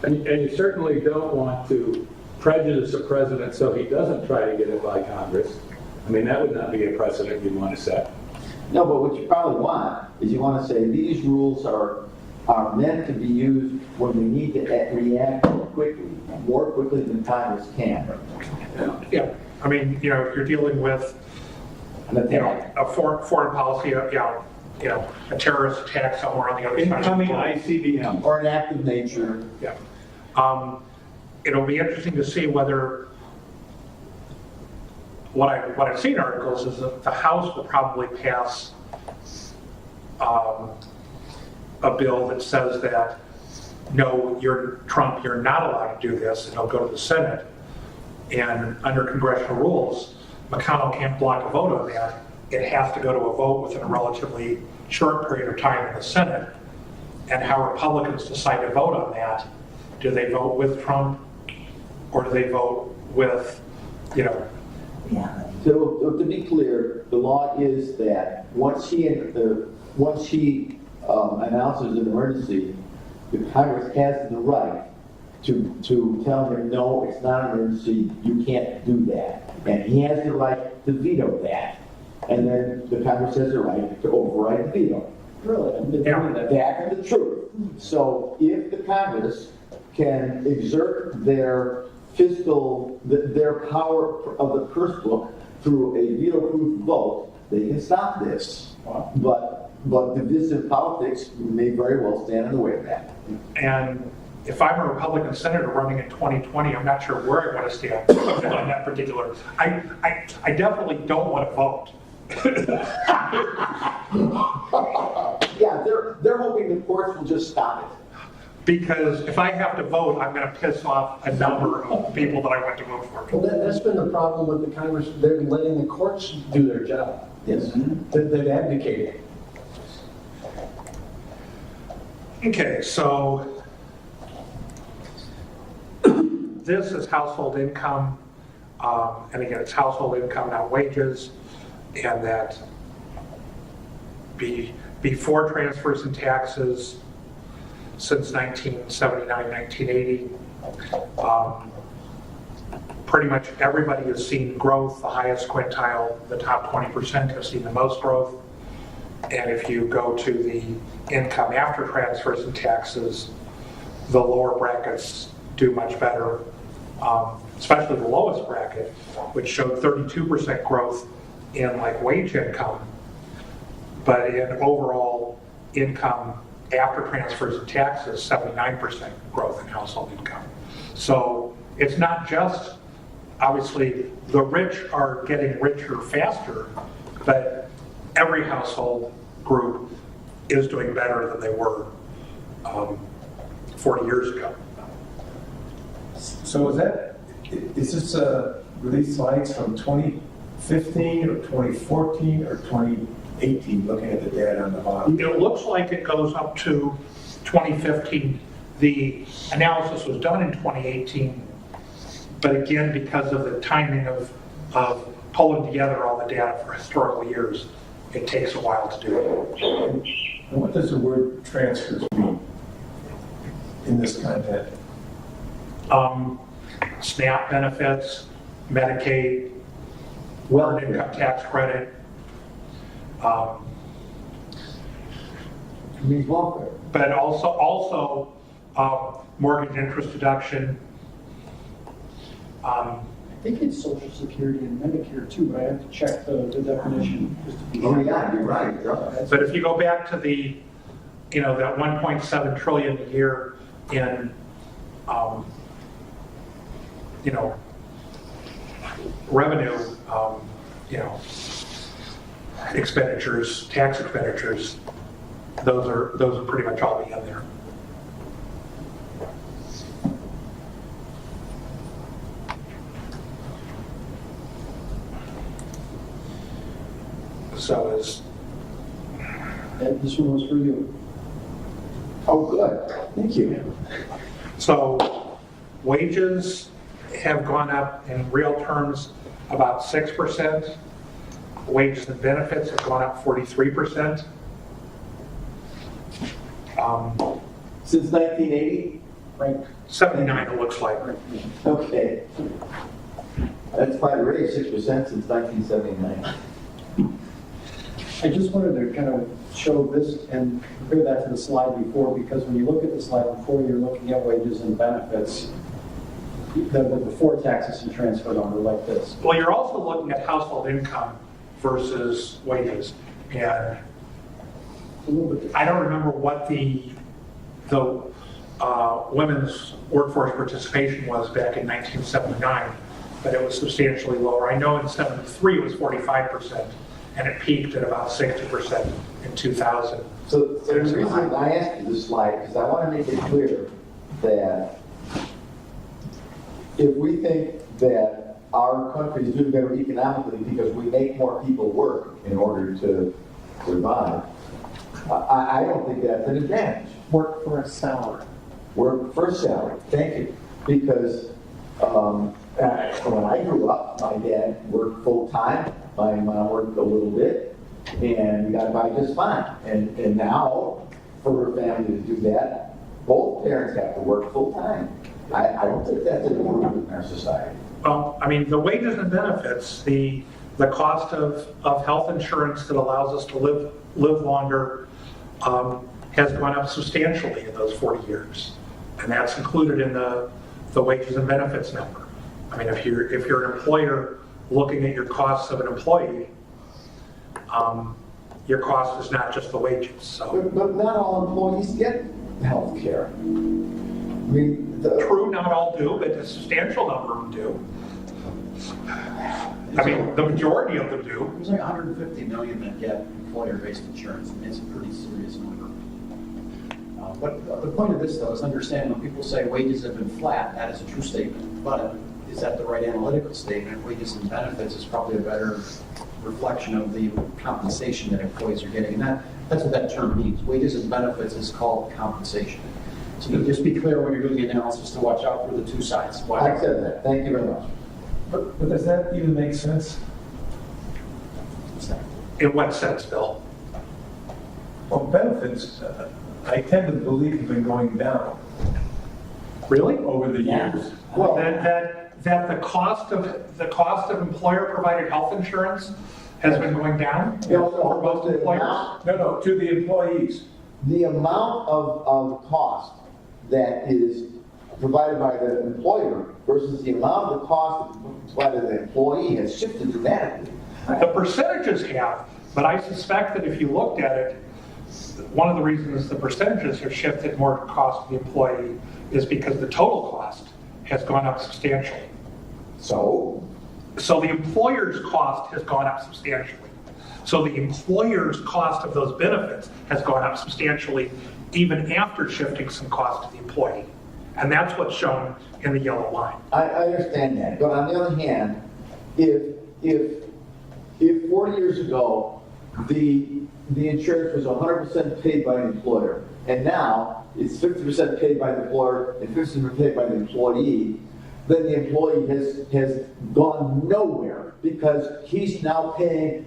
And you certainly don't want to prejudice a president so he doesn't try to get it by Congress. I mean, that would not be a precedent you'd want to set. No, but what you probably want is you want to say these rules are meant to be used when we need to react more quickly than Congress can. Yeah. I mean, you know, if you're dealing with a foreign policy, a terrorist attack somewhere on the other side. Incoming ICBM. Or an act of nature. Yeah. It'll be interesting to see whether, what I've seen in articles is that the House will probably pass a bill that says that, no, you're Trump, you're not allowed to do this, and it'll go to the Senate. And under congressional rules, McConnell can't block a vote on that. It has to go to a vote within a relatively short period of time in the Senate. And how Republicans decide to vote on that, do they vote with Trump or do they vote with, Yeah. So to be clear, the law is that once he announces an emergency, the Congress has the right to tell him, no, it's not an emergency, you can't do that. And he has the right to veto that. And then the Congress has the right to override the veto. Really? That's the truth. So if the Congress can exert their their power of the purse book through a veto-proof vote, they can stop this. Wow. But divisive politics may very well stand in the way of that. and if I'm a Republican senator running in 2020, I'm not sure where I want to stand on that particular. I definitely don't want to vote. Yeah, they're hoping the courts will just stop it. Because if I have to vote, I'm going to piss off a number of people that I went to vote for. Well, that's been the problem with the Congress. They're letting the courts do their job. Yes. They've abdicated. Okay, so this is household income, and again, it's household income, not wages, and that before transfers and taxes since 1979, 1980, pretty much everybody has seen growth. The highest quintile, the top 20% have seen the most growth. And if you go to the income after transfers and taxes, the lower brackets do much better, especially the lowest bracket, which showed 32% growth in like wage income, but in overall income after transfers and taxes, 79% growth in household income. So it's not just, obviously, the rich are getting richer faster, but every household group is doing better than they were 40 years ago. So is this, were these slides from 2015 or 2014 or 18, looking at the data on the bottom. It looks like it goes up to 2015. The analysis was done in 2018, but again, because of the timing of pulling together all the data for historical years, it takes a while to do it. And what does the word transfers mean in this content? SNAP benefits, Medicaid, earned income tax credit. It means welfare. But also mortgage interest deduction. I think it's Social Security and Medicare too, but I have to check the definition just to be Oh, sure. yeah, you're right. But if you go back to the, that 1.7 trillion a year in, revenue, expenditures, tax expenditures, those are pretty much all in there. So is, And this one was for you. Oh, good. Thank you. so wages have gone up in real terms about 6%. Wages and benefits have gone up 43%. Since 1980? Right. 79 it looks like. Okay. That's quite a raise, 6% since 1979. I just wanted to kind of show this and compare that to the slide before, because when you look at the slide before, you're looking at wages and benefits. The before taxes and transfer number like this. Well, you're also looking at household income versus wages. And A little bit different. I don't remember what the women's workforce participation was back in 1979, but it was substantially lower. I know in 73 it was 45%, and it peaked at about 60% in 2000. So the reason I asked you this slide, because I want to make it clear that if we think that our country is doing better economically because we make more people work in order to survive, I don't think that's an advantage. Work for a salary. Work for salary, thank you. Because when I grew up, my dad worked full-time, my mom worked a little bit, and we got by just fine. And now, for a family to do that, both parents have to work full-time. I don't think that's an improvement in our society. Well, I mean, the wages and benefits, the cost of health insurance that allows us to live longer has gone up substantially in those 40 years. And that's included in the wages and benefits number. I mean, if you're an employer looking at your costs of an employee, your cost is not just the wages. So But not all employees get health care. I mean, true, not all do, but a substantial number of them do. I mean, the majority of them do. There's like 150 million that get employer-based insurance, and it's a pretty serious number. But the point of this, though, is understand when people say wages have been flat, that is a true statement. But is that the right analytical statement? Wages and benefits is probably a better reflection of the compensation that employees are getting. And that's what that term means. Wages and benefits is called compensation. So just be clear when you're doing the analysis to watch out for the two sides. I said that. Thank you very much. But does that even make sense? In what sense, Bill? Well, benefits, I tend to believe have been going down Really? over the years. Well, that the cost of employer-provided health insurance has been going down for most employers? No, to the employees. The amount of cost that is provided by the employer versus the amount of the cost provided by the employee has shifted dramatically. The percentages have, but I suspect that if you looked at it, one of the reasons the percentages have shifted more to cost of the employee is because the total cost has gone up substantially. So the employer's cost has gone up substantially. So the employer's cost of those benefits has gone up substantially even after shifting some cost to the employee. And that's what's shown in the yellow line. I understand that, but on the other hand, if 40 years ago the insurance was 100% paid by the employer, and now it's 50% paid by the employer and 50% paid by the employee, then the employee has gone nowhere because he's now paying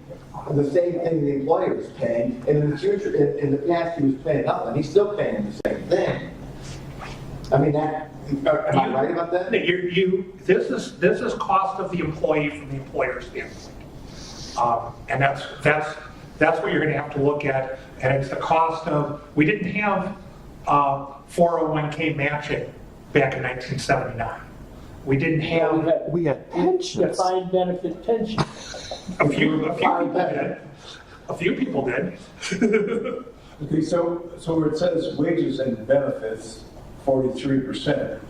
the same thing the employer is paying, and in the future, in the past, he was paying nothing. He's still paying the same thing. I mean, am I right about that? This is cost of the employee from the employer's standpoint. And that's what you're going to have to look at. And it's the cost of, we didn't have 401k matching back in 1979. We didn't have. We had pensions. Defined benefit pension. A few people did. Okay, so where it says wages and benefits, 43%,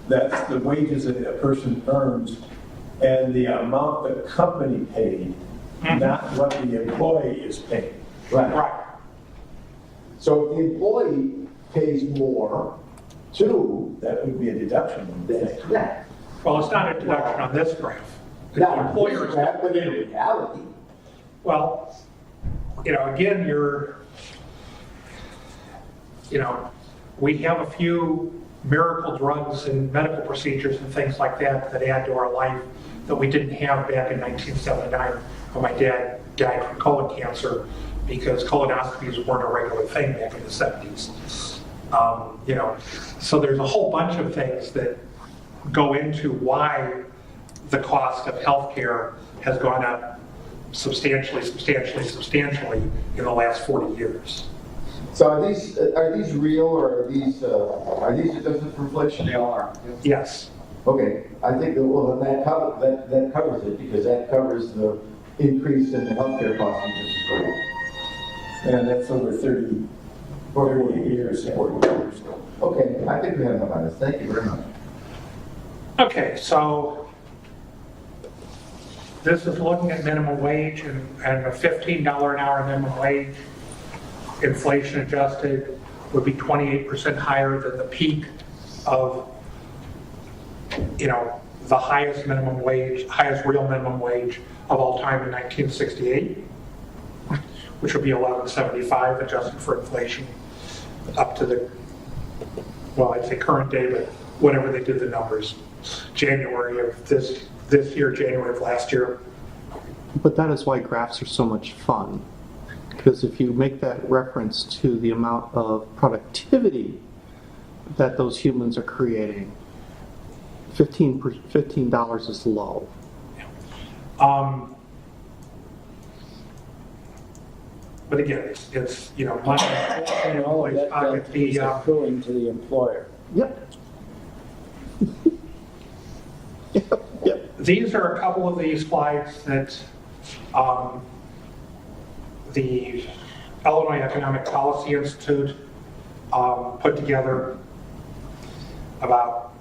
that's the wages that a person earns and the amount the company paid, not what the employee is paying. Right. So if the employee pays more, too, That would be a deduction. that's correct. Well, it's not a deduction on this graph. The Not employer is correct, but in reality. Well, again, we have a few miracle drugs and medical procedures and things like that add to our life that we didn't have back in 1979 when my dad died from colon cancer, because colonoscopies weren't a regular thing back in the 70s. So there's a whole bunch of things that go into why the cost of healthcare has gone up substantially in the last 40 years. So are these real, or are these adjusted for inflation? They are. Yes. Okay, I think that that covers it, because that covers the increase in the healthcare costs you just described. And that's over 30 years. 40 years. Okay, I think we have enough on this. Thank you very much. Okay, so this is looking at minimum wage and a $15 an hour minimum wage, inflation adjusted, would be 28% higher than the peak of, the highest minimum wage, highest real minimum wage of all time in 1968, which would be $11.75 adjusted for inflation up to the, I'd say current day, but whatever they did the numbers, January of this year, January of last year. But that is why graphs are so much fun, because if you make that reference to the amount of productivity that those humans are creating, $15 is low. But again, it's money in And all of employees' that pocket. is accruing to the employer. Yep. Yep. These are a couple of these slides that the Illinois Economic Policy Institute put together about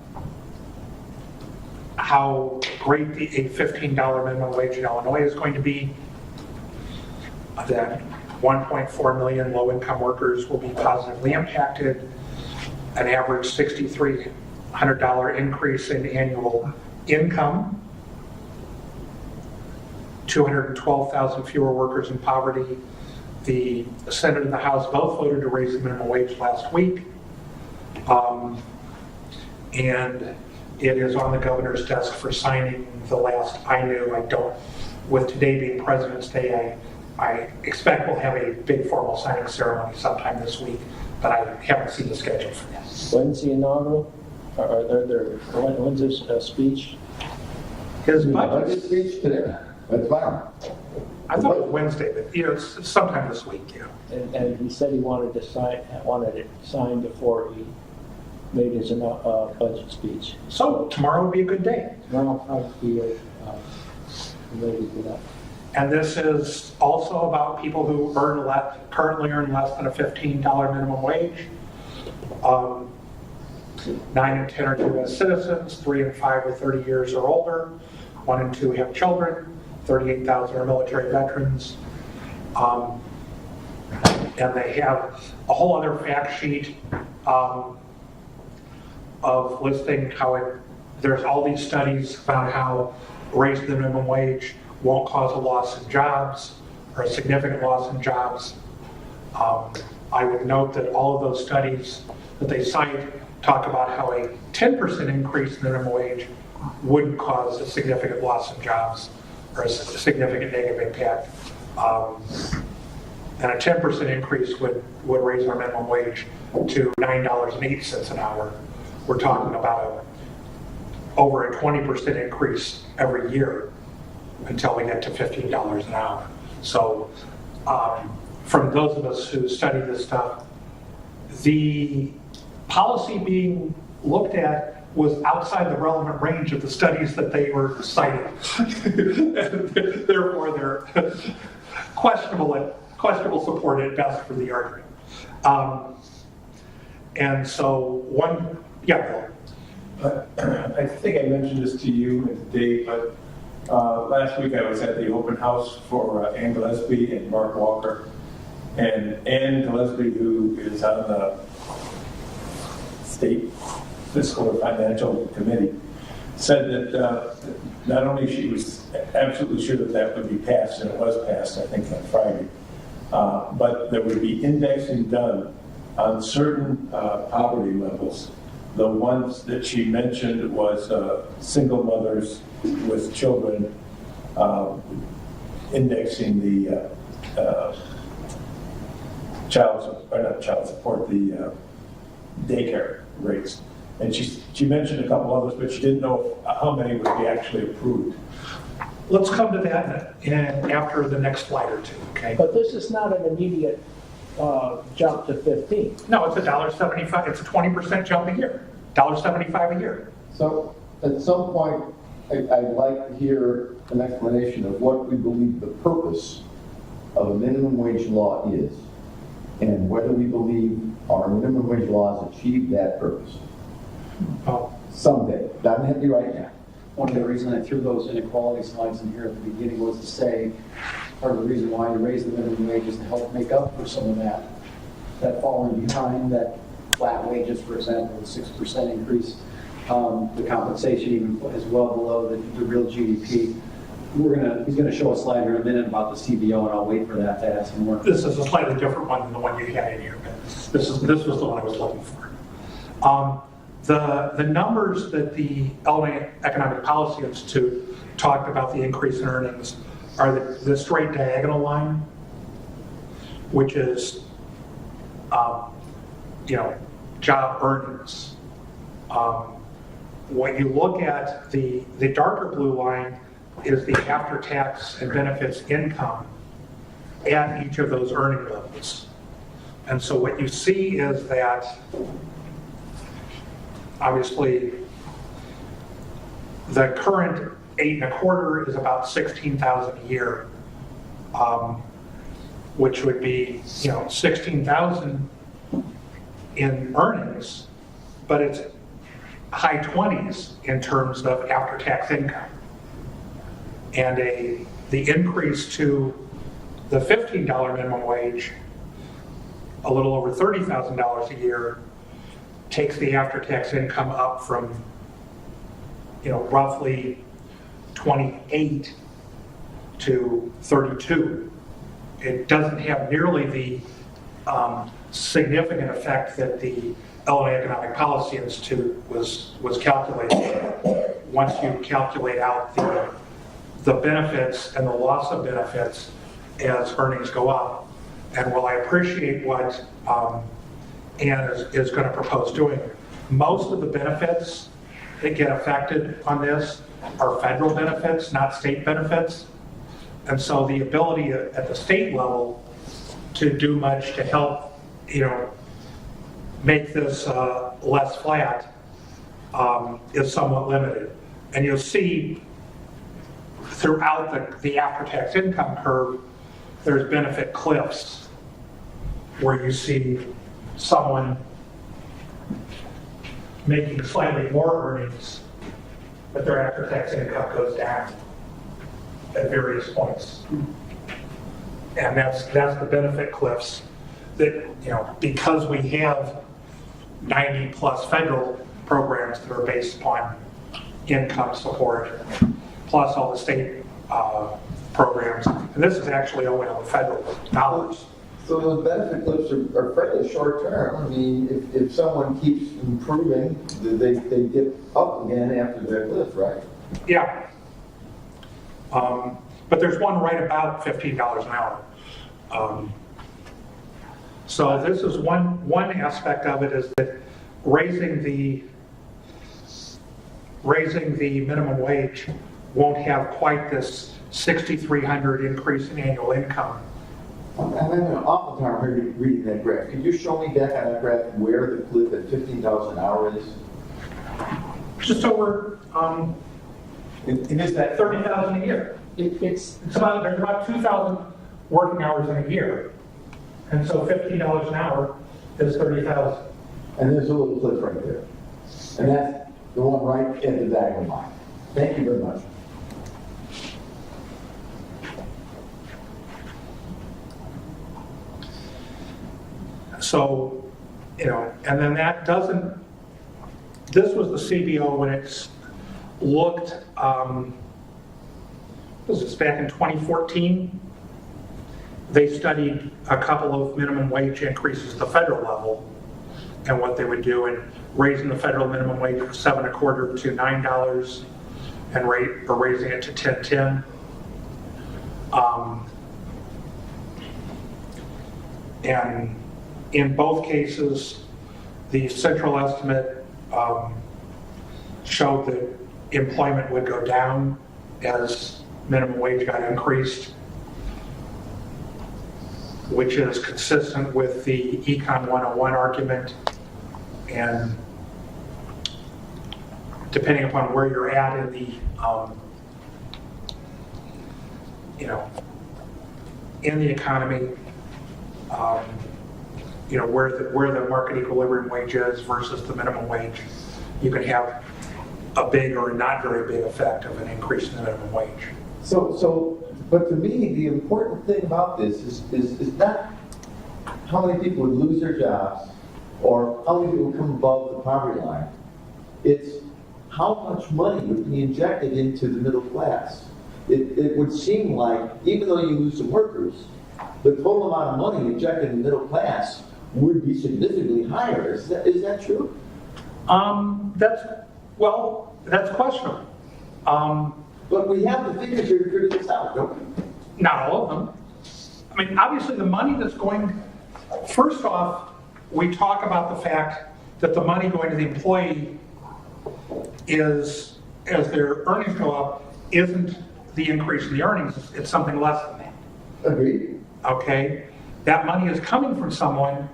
how great a $15 minimum wage in Illinois is going to be. That 1.4 million low-income workers will be positively impacted. An average $6,300 increase in annual income. 212,000 fewer workers in poverty. The Senate and the House both voted to raise the minimum wage last week. And it is on the governor's desk for signing. The last I knew, with today being President's Day, I expect we'll have a big formal signing ceremony sometime this week, but I haven't seen the schedule for that. When's the inaugural? When's this speech? His Budget budget, speech today. That's fine. I thought it was Wednesday, but it's sometime this week, And he said he wanted it signed before he made his budget speach. So tomorrow would be a good day. Tomorrow I'll be related to that. And this is also about people who currently earn less than a $15 minimum wage. 9 in 10 are U.S. citizens, 3 in 5 are 30 years or older, 1 in 2 have children, 38,000 are military veterans. And they have a whole other fact sheet of listing how there's all these studies about how raising the minimum wage won't cause a loss in jobs, or a significant loss in jobs. I would note that all of those studies that they cite talk about how a 10% increase in minimum wage wouldn't cause a significant loss in jobs or a significant negative impact. And a 10% increase would raise our minimum wage to $9.08 an hour. We're talking about over a 20% increase every year until we get to $15 an hour. So from those of us who study this stuff, the policy being looked at was outside the relevant range of the studies that they were citing. Therefore, they're questionable support at best for the argument. And so Bill. I think I mentioned this to you and to Dave, but last week I was at the open house for Ann Gillespie and Mark Walker. And Ann Gillespie, who is on the State Fiscal or Financial Committee, said that not only she was absolutely sure that would be passed, and it was passed, I think, on Friday, but there would be indexing done on certain poverty levels. The ones that she mentioned was single mothers with children, indexing the the daycare rates. And she mentioned a couple others, but she didn't know how many would be actually approved. Let's come to that after the next slide or two, okay? But this is not an immediate jump to 15. No, it's $1.75. It's a 20% jump a year. $1.75 a year. So at some point, I'd like to hear an explanation of what we believe the purpose of a minimum wage law is, and whether we believe our minimum wage laws achieve that purpose. Someday. Doesn't have to be right now. One of the reasons I threw those inequality slides in here at the beginning was to say, part of the reason why you raise the minimum wage is to help make up for some of that falling behind, that flat wages, for example, the 6% increase, the compensation even is well below the real GDP. He's gonna show a slide here in a minute about the CBO, and I'll wait for that to ask him more. This is a slightly different one than the one you had in here, but this was the one I was looking for. The numbers that the Illinois Economic Policy Institute talked about the increase in earnings are the straight diagonal line, which is job earnings. When you look at the darker blue line is the after-tax and benefits income at each of those earning levels. And so what you see is that obviously the current 8 1/4 is about $16,000 a year, which would be $16,000 in earnings, but it's high 20s in terms of after-tax income. And the increase to the $15 minimum wage, a little over $30,000 a year, takes the after-tax income up from roughly 28 to 32. It doesn't have nearly the significant effect that the Illinois Economic Policy Institute was calculating. Once you calculate out the benefits and the loss of benefits as earnings go up. And while I appreciate what Ann is going to propose doing, most of the benefits that get affected on this are federal benefits, not state benefits. And so the ability at the state level to do much to help, make this less flat is somewhat limited. And you'll see throughout the after-tax income curve, there's benefit cliffs where you see someone making slightly more earnings, but their after-tax income goes down at various points. And that's the benefit cliffs that, because we have 90 plus federal programs that are based upon income support, plus all the state programs. And this is actually only on the federal dollars. So those benefit cliffs are fairly short term. I mean, if someone keeps improving, they dip up again after their cliff, right? Yeah. But there's one right about $15 an hour. So this is one aspect of it, is that raising the minimum wage won't have quite this $6,300 increase in annual income. I'm having an awful time reading that graph. Could you show me back on that graph where the cliff at $15 an hour is? Just over, It is that 30,000 a year. It's about, there's about 2,000 working hours in a year. And so $15 an hour is 30,000. And there's a little cliff right there. And that's the one right at the diagonal line. Thank you very much. So, and then that doesn't, this was the CBO when it's looked, this is back in 2014. They studied a couple of minimum wage increases at the federal level and what they would do, and raising the federal minimum wage from $7.25 to $9 and raising it to $10.10. And in both cases, the central estimate showed that employment would go down as minimum wage got increased, which is consistent with the Econ 101 argument. And depending upon where you're at in the, in the economy, where the market equilibrium wage is versus the minimum wage, you can have a big or not very big effect of an increase in the minimum wage. But to me, the important thing about this is not how many people would lose their jobs or how many people would come above the poverty line. It's how much money would be injected into the middle class. It would seem like, even though you lose some workers, the total amount of money injected in the middle class would be significantly higher. Is that true? That's questionable. But we have the figures here to figure this out, don't we? Not all of them. I mean, obviously the money that's going, first off, we talk about the fact that the money going to the employee is, as their earnings go up, isn't the increase in the earnings, it's something less than that. Agreed. Okay? That money is coming from someone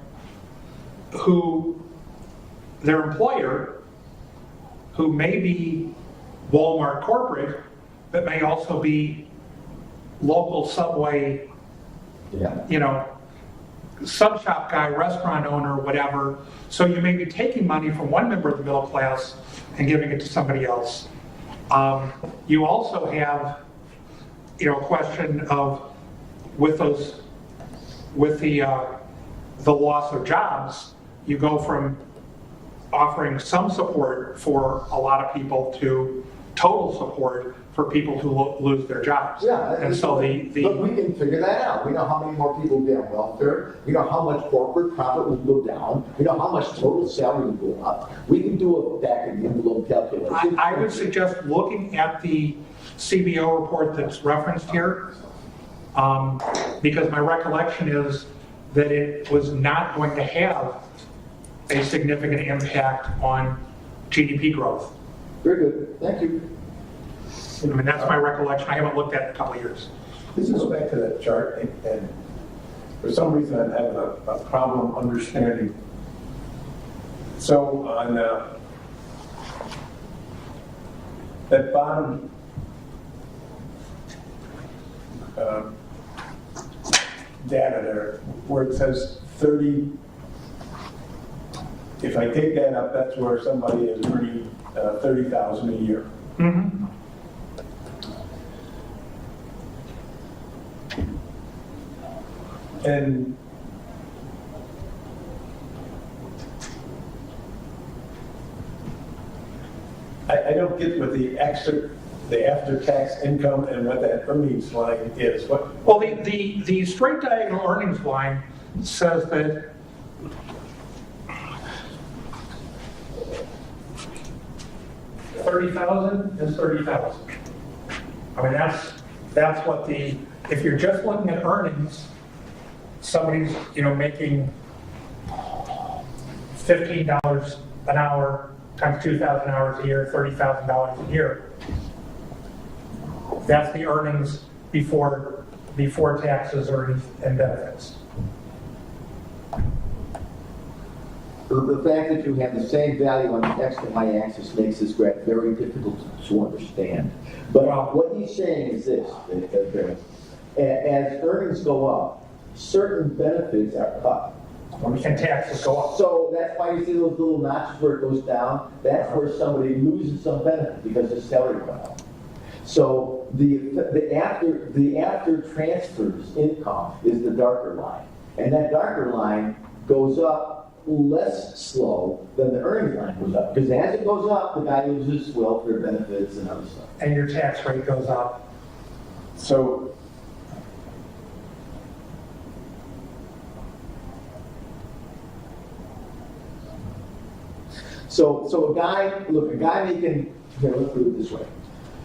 who, their employer, who may be Walmart corporate, but may also be local Subway, sub shop guy, restaurant owner, whatever. So you may be taking money from one member of the middle class and giving it to somebody else. You also have, a question of with the loss of jobs, you go from offering some support for a lot of people to total support for people who lose their jobs. Yeah, and so but we can figure that out. We know how many more people will be on welfare. We know how much corporate profit will go down. We know how much total salary will go up. We can do a back of the envelope calculation. I would suggest looking at the CBO report that's referenced here, because my recollection is that it was not going to have a significant impact on GDP growth. Very good. Thank you. I mean, that's my recollection. I haven't looked at it in a couple of years. This goes back to that chart, and for some reason I'm having a problem understanding. So on that bottom data there, where it says 30, if I take that up, that's where somebody is earning 30,000 a year. Mm-hmm. And I don't get what the extra the after-tax income and what that earnings line is? What? Well, the straight diagonal earnings line says that $30,000 is $30,000. I mean, that's what if you're just looking at earnings, somebody's, making $15 an hour times 2,000 hours a year, $30,000 a year. That's the earnings before taxes, earnings, and benefits. The fact that you have the same value on the X and Y axis makes this graph very difficult to understand. But what he's saying is this, as earnings go up, certain benefits are cut. And taxes go up. So that's why you see those little notches where it goes down. That's where somebody loses some benefit because their salary went up. So the after transfers income is the darker line. And that darker line goes up less slow than the earnings line goes up. Because as it goes up, the guy loses welfare benefits and other stuff. And your tax rate goes up. So a guy making, here, let's put it this way.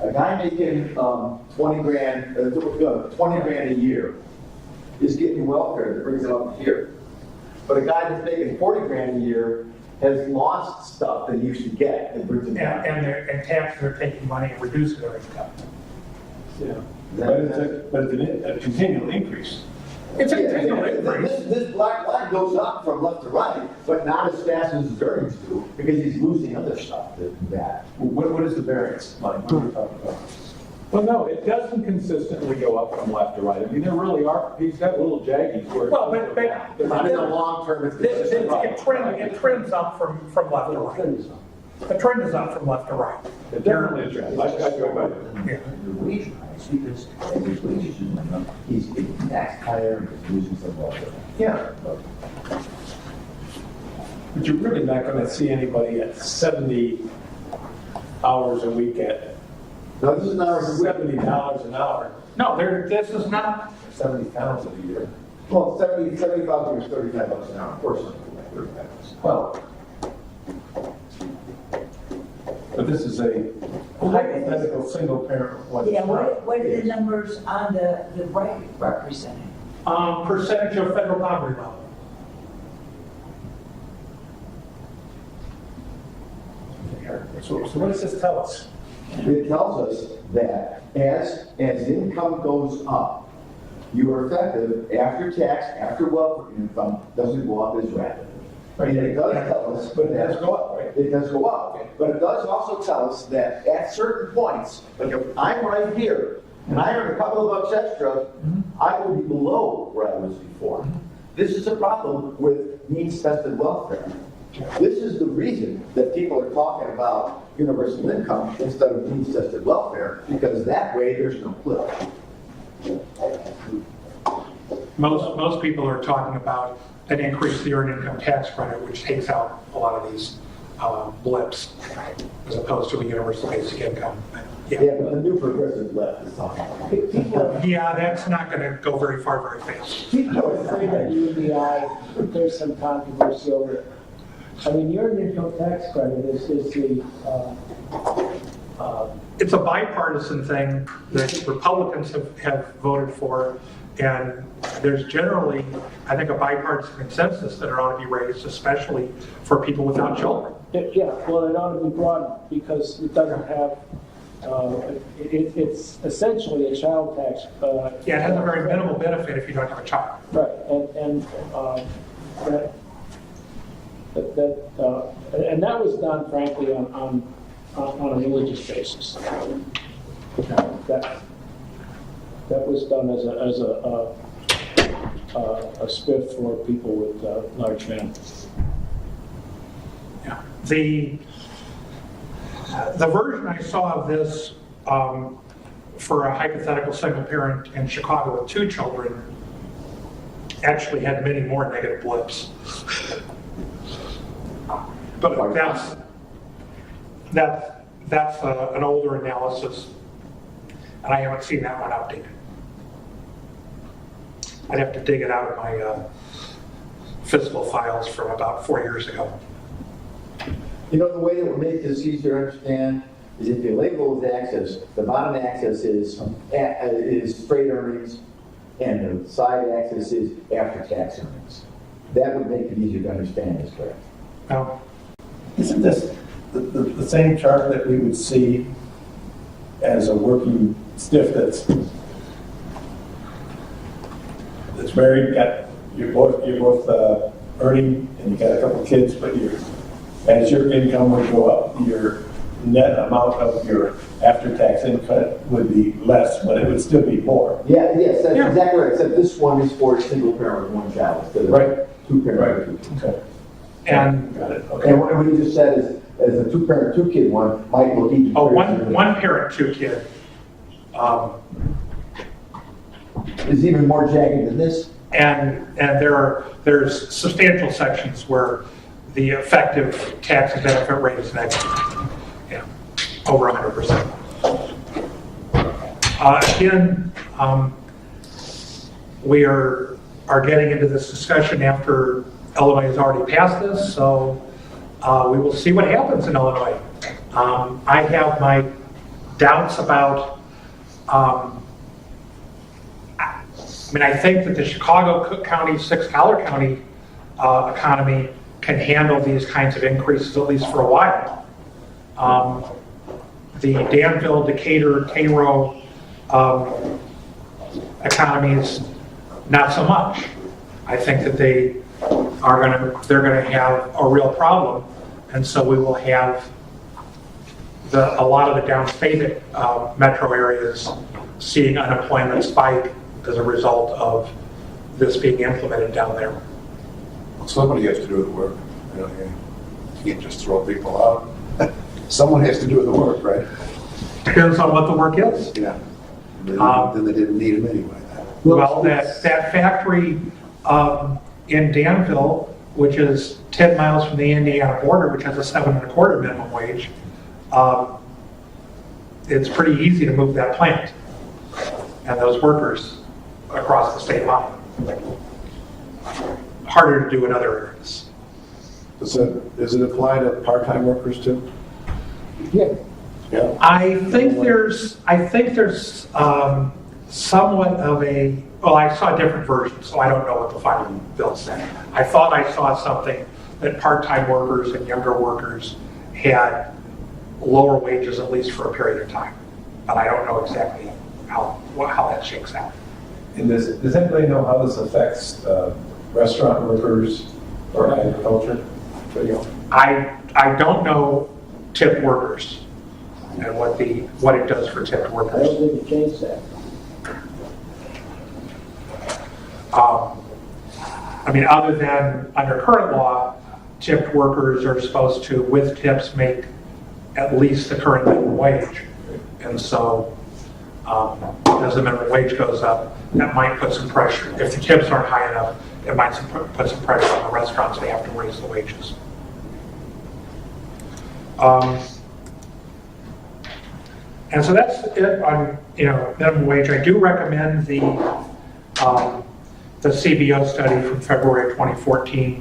A guy making 20 grand a year is getting welfare that brings it up here. But a guy that's making 40 grand a year has lost stuff that he used to get that brings it down. And taxes are taking money and reducing their income. yeah, but it's a continual increase. It's a continual increase. This black line goes up from left to right, but not as fast as his earnings do, because he's losing other stuff that. What is the variance line? What are we talking about? Well, no, it doesn't consistently go up from left to right. I mean, there really are, he's got little jaggies where. Well, but In the long term, it's it trends up from left to right. The trend is up from left to right. It definitely is trend. I go by it. Yeah. the wage rise, because as his wages are going up, he's getting taxed higher and he's losing some welfare. Yeah. But you're really not going to see anybody at 70 hours a week at No, this is not $70 an hour, No, this is not. 70,000 a year. Well, 75 is $35 an hour, of course, something like $35. Well, but this is a hypothetical single parent. Yeah, what are the numbers on the right representing? Percentage of federal poverty level. So what does this tell us? It tells us that as income goes up, your effective after tax, after welfare income doesn't go up as rapidly. And it does tell us, But it does go up, right? it does go up. But it does also tell us that at certain points, like if I'm right here and I earn a couple of bucks extra, I will be below where I was before. This is a problem with means-tested welfare. This is the reason that people are talking about universal income instead of means-tested welfare, because that way there's no cliff. Most people are talking about an increase in the earned income tax credit, which takes out a lot of these blips, as opposed to a universal basic income. Yeah, but the new progressive left is talking about it. Yeah, that's not going to go very far very fast. People are afraid that UBI, there's some controversy over it. I mean, the earned income tax credit is the, It's a bipartisan thing that Republicans have voted for, and there's generally, I think, a bipartisan consensus that it ought to be raised, especially for people without children. yeah, well, it ought to be broadened because it doesn't have, it's essentially a child tax. Yeah, it has a very minimal benefit if you don't have a child. Right, and that was done, frankly, on a religious basis. That was done as a spiff for people with large families. Yeah. The version I saw of this for a hypothetical single parent in Chicago with 2 children actually had many more negative blips. But that's an older analysis and I haven't seen that one updated. I'd have to dig it out of my fiscal files from about 4 years ago. You know, the way that would make this easier to understand is if you label with axis, the bottom axis is straight earnings, and the side axis is after-tax earnings. That would make it easier to understand this graph. Now, Isn't this the same chart that we would see as a working stiff that's married, you're both earning, and you got a couple of kids, but as your income would go up, your net amount of your after-tax income would be less, but it would still be more. Yeah, yes, that's exactly right, except this one is for a single parent with one child instead of two parents. Okay. and Got it. Okay. And what you just said is, as a two-parent, two-kid one might look even. one parent, two kid. Is even more jagged than this. And there's substantial sections where the effective tax and benefit rate is negative, over 100%. Again, we are getting into this discussion after Illinois has already passed this, so we will see what happens in Illinois. I have my doubts about. I think that the Chicago, Cook County, Six-Collar County economy can handle these kinds of increases at least for a while. The Danville, Decatur, Cairo economies, not so much. I think that they're going to have a real problem, and so we will have a lot of the downstate metro areas seeing unemployment spike as a result of this being implemented down there. Well, somebody has to do the work. You can't just throw people out. Someone has to do the work, right? Depends on what the work is. Yeah. Then they didn't need them anyway. Well, that factory in Danville, which is 10 miles from the Indiana border, which has a 7.25 minimum wage, it's pretty easy to move that plant and those workers across the state line. Harder to do in other areas. Does it apply to part-time workers too? Yeah. Yeah. I think there's somewhat of a, well, I saw different versions, so I don't know what the final bill said. I thought I saw something that part-time workers and younger workers had lower wages at least for a period of time, but I don't know exactly how that shakes out. And does anybody know how this affects restaurant workers or agriculture? I don't know tip workers and what it does for tipped I workers. don't think it changed that. Other than under current law, tipped workers are supposed to, with tips, make at least the current minimum wage. And so, as the minimum wage goes up, that might put some pressure. If the tips aren't high enough, it might put some pressure on the restaurants. They have to raise the wages. And so that's it on minimum wage. I do recommend the CBO study from February of 2014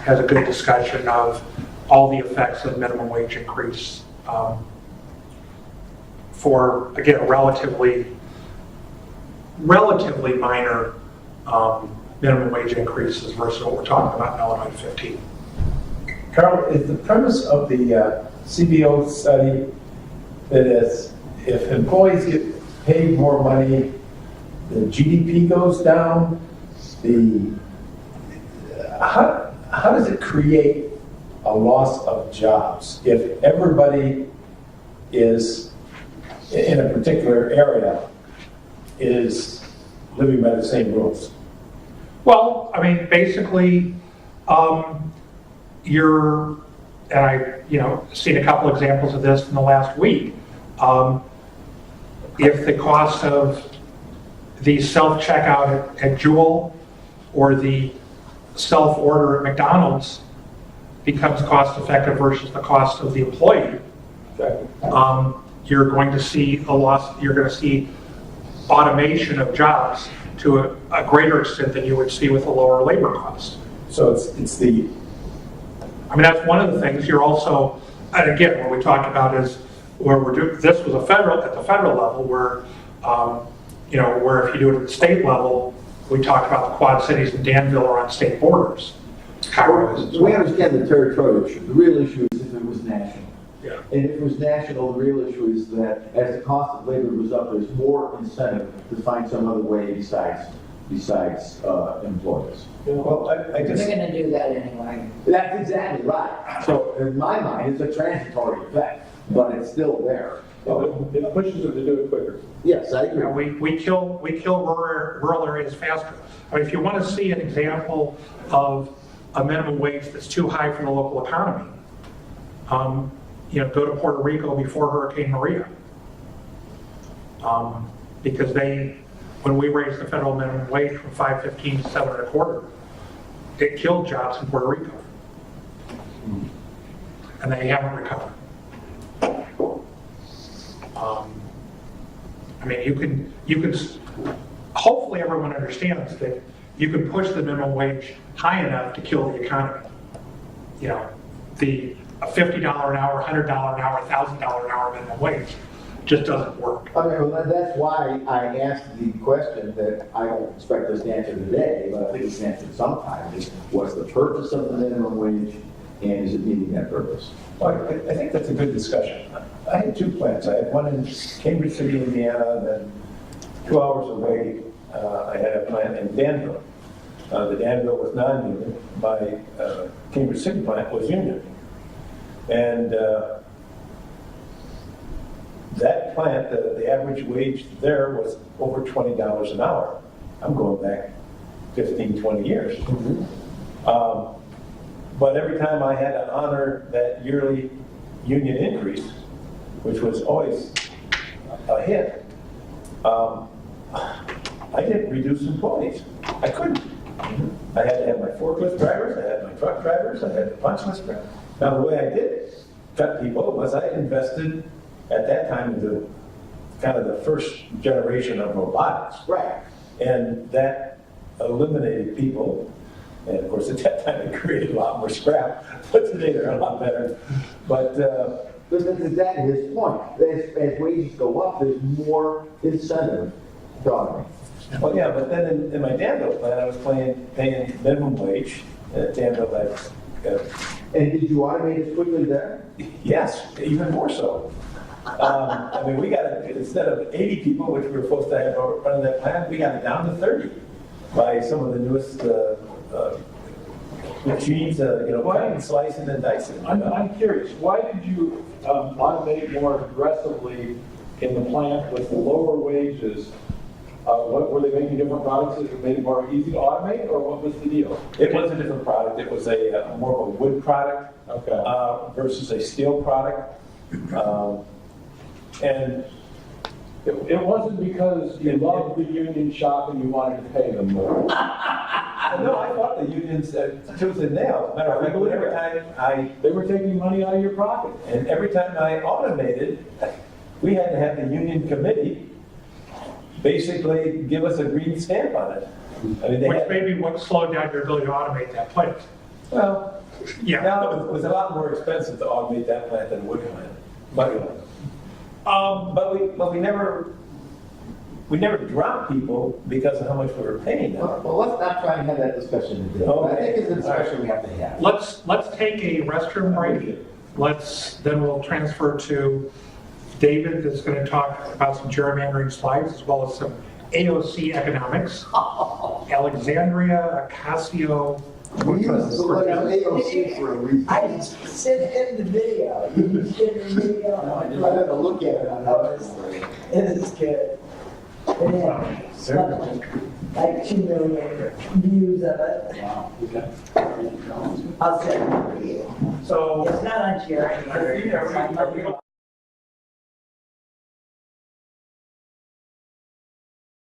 has a good discussion of all the effects of minimum wage increase for, again, relatively minor minimum wage increases versus what we're talking about in Illinois 15. Carl, is the premise of the CBO study that if employees get paid more money, the GDP goes down? How does it create a loss of jobs if everybody is in a particular area is living by the same rules? Well, basically, and I've seen a couple examples of this in the last week. If the cost of the self-checkout at Jewel or the self-order at McDonald's becomes cost-effective versus the cost of the employee, you're going to see a loss. You're going to see automation of jobs to a greater extent than you would see with a lower labor cost. So it's the, I mean, that's one of the things. You're also, and again, what we talked about is where we're doing, this was at the federal level where, where if you do it at the state level, we talked about the Quad Cities and Danville are on state borders. Cairo is as We well. understand the territorial issue. The real issue is if it was national. Yeah. And if it was national, the real issue is that as the cost of labor goes up, there's more incentive to find some other way besides employees. well, I They're just, gonna do that anyway. That's exactly right. So in my mind, it's a transitory effect, but it's still there. It pushes them to do it quicker. Yes, I You know, agree. we kill rural areas faster. I mean, if you want to see an example of a minimum wage that's too high for the local economy, go to Puerto Rico before Hurricane Maria. Because when we raised the federal minimum wage from $5.15 to $7.25, it killed jobs in Puerto Rico. And they haven't recovered. I mean, you can, hopefully everyone understands that you can push the minimum wage high enough to kill the economy. You know, a $50 an hour, $100 an hour, $1,000 an hour minimum wage just doesn't work. Okay, well, that's why I asked the question that I don't expect us to answer today, but I think it's answered sometime, is what's the purpose of the minimum wage, and is it meeting that purpose? well, I think that's a good discussion. I had two plants. I had one in Cambridge City, Indiana, and then 2 hours away, I had a plant in Danville. The Danville was non-union. My Cambridge City plant was union. And that plant, the average wage there was over $20 an hour. I'm going back 15, 20 years. But every time I had to honor that yearly union increase, which was always a hit, I didn't reduce employees. I couldn't. I had to have my forklift drivers, I had my truck drivers, I had the punch list drivers. Now, the way I did cut people was I invested at that time in the kind of the first generation of robotics. Right. And that eliminated people. And of course, at that time, it created a lot more scrap, but today they're a lot better. But that is his point. As wages go up, there's more incentive to automate. well, yeah, but then in my Danville plant, I was paying minimum wage at Danville. And did you automate as quickly there? Yes, even more so. I mean, we got it, instead of 80 people, which we were supposed to have running that plant, we got it down to 30 by some of the newest machines, cutting, slicing, and dicing. I'm curious, why did you automate more aggressively in the plant with lower wages? What were they making different products that made it more easy to automate, or what was the deal? It was a different product. It was a more of a wood product versus a steel product. And It wasn't because you loved the union shop and you wanted to pay them more. no, I thought the unions tooth and nail. Matter of fact, every time They were taking money out of your pocket. and every time I automated, we had to have the union committee basically give us a green stamp on it. I mean, they Which had, may be what slowed down your ability to automate that plant. well, Yeah. now it was a lot more expensive to automate that plant than a wood plant. But we never dropped people because of how much we were paying them. Well, let's not try and have that discussion today. Okay. I think it's a discussion we have to have. Let's take a restroom break. Then we'll transfer to David, that's going to talk about some gerrymandering slides as well as some AOC economics. Alexandria Ocasio. We use the letter AOC for a reason. I just sent him the video. You sent the video. I had to look at it. It is good. Anyway, like 2 million views of it. I'll send it to you. So It's not on Jerry. are we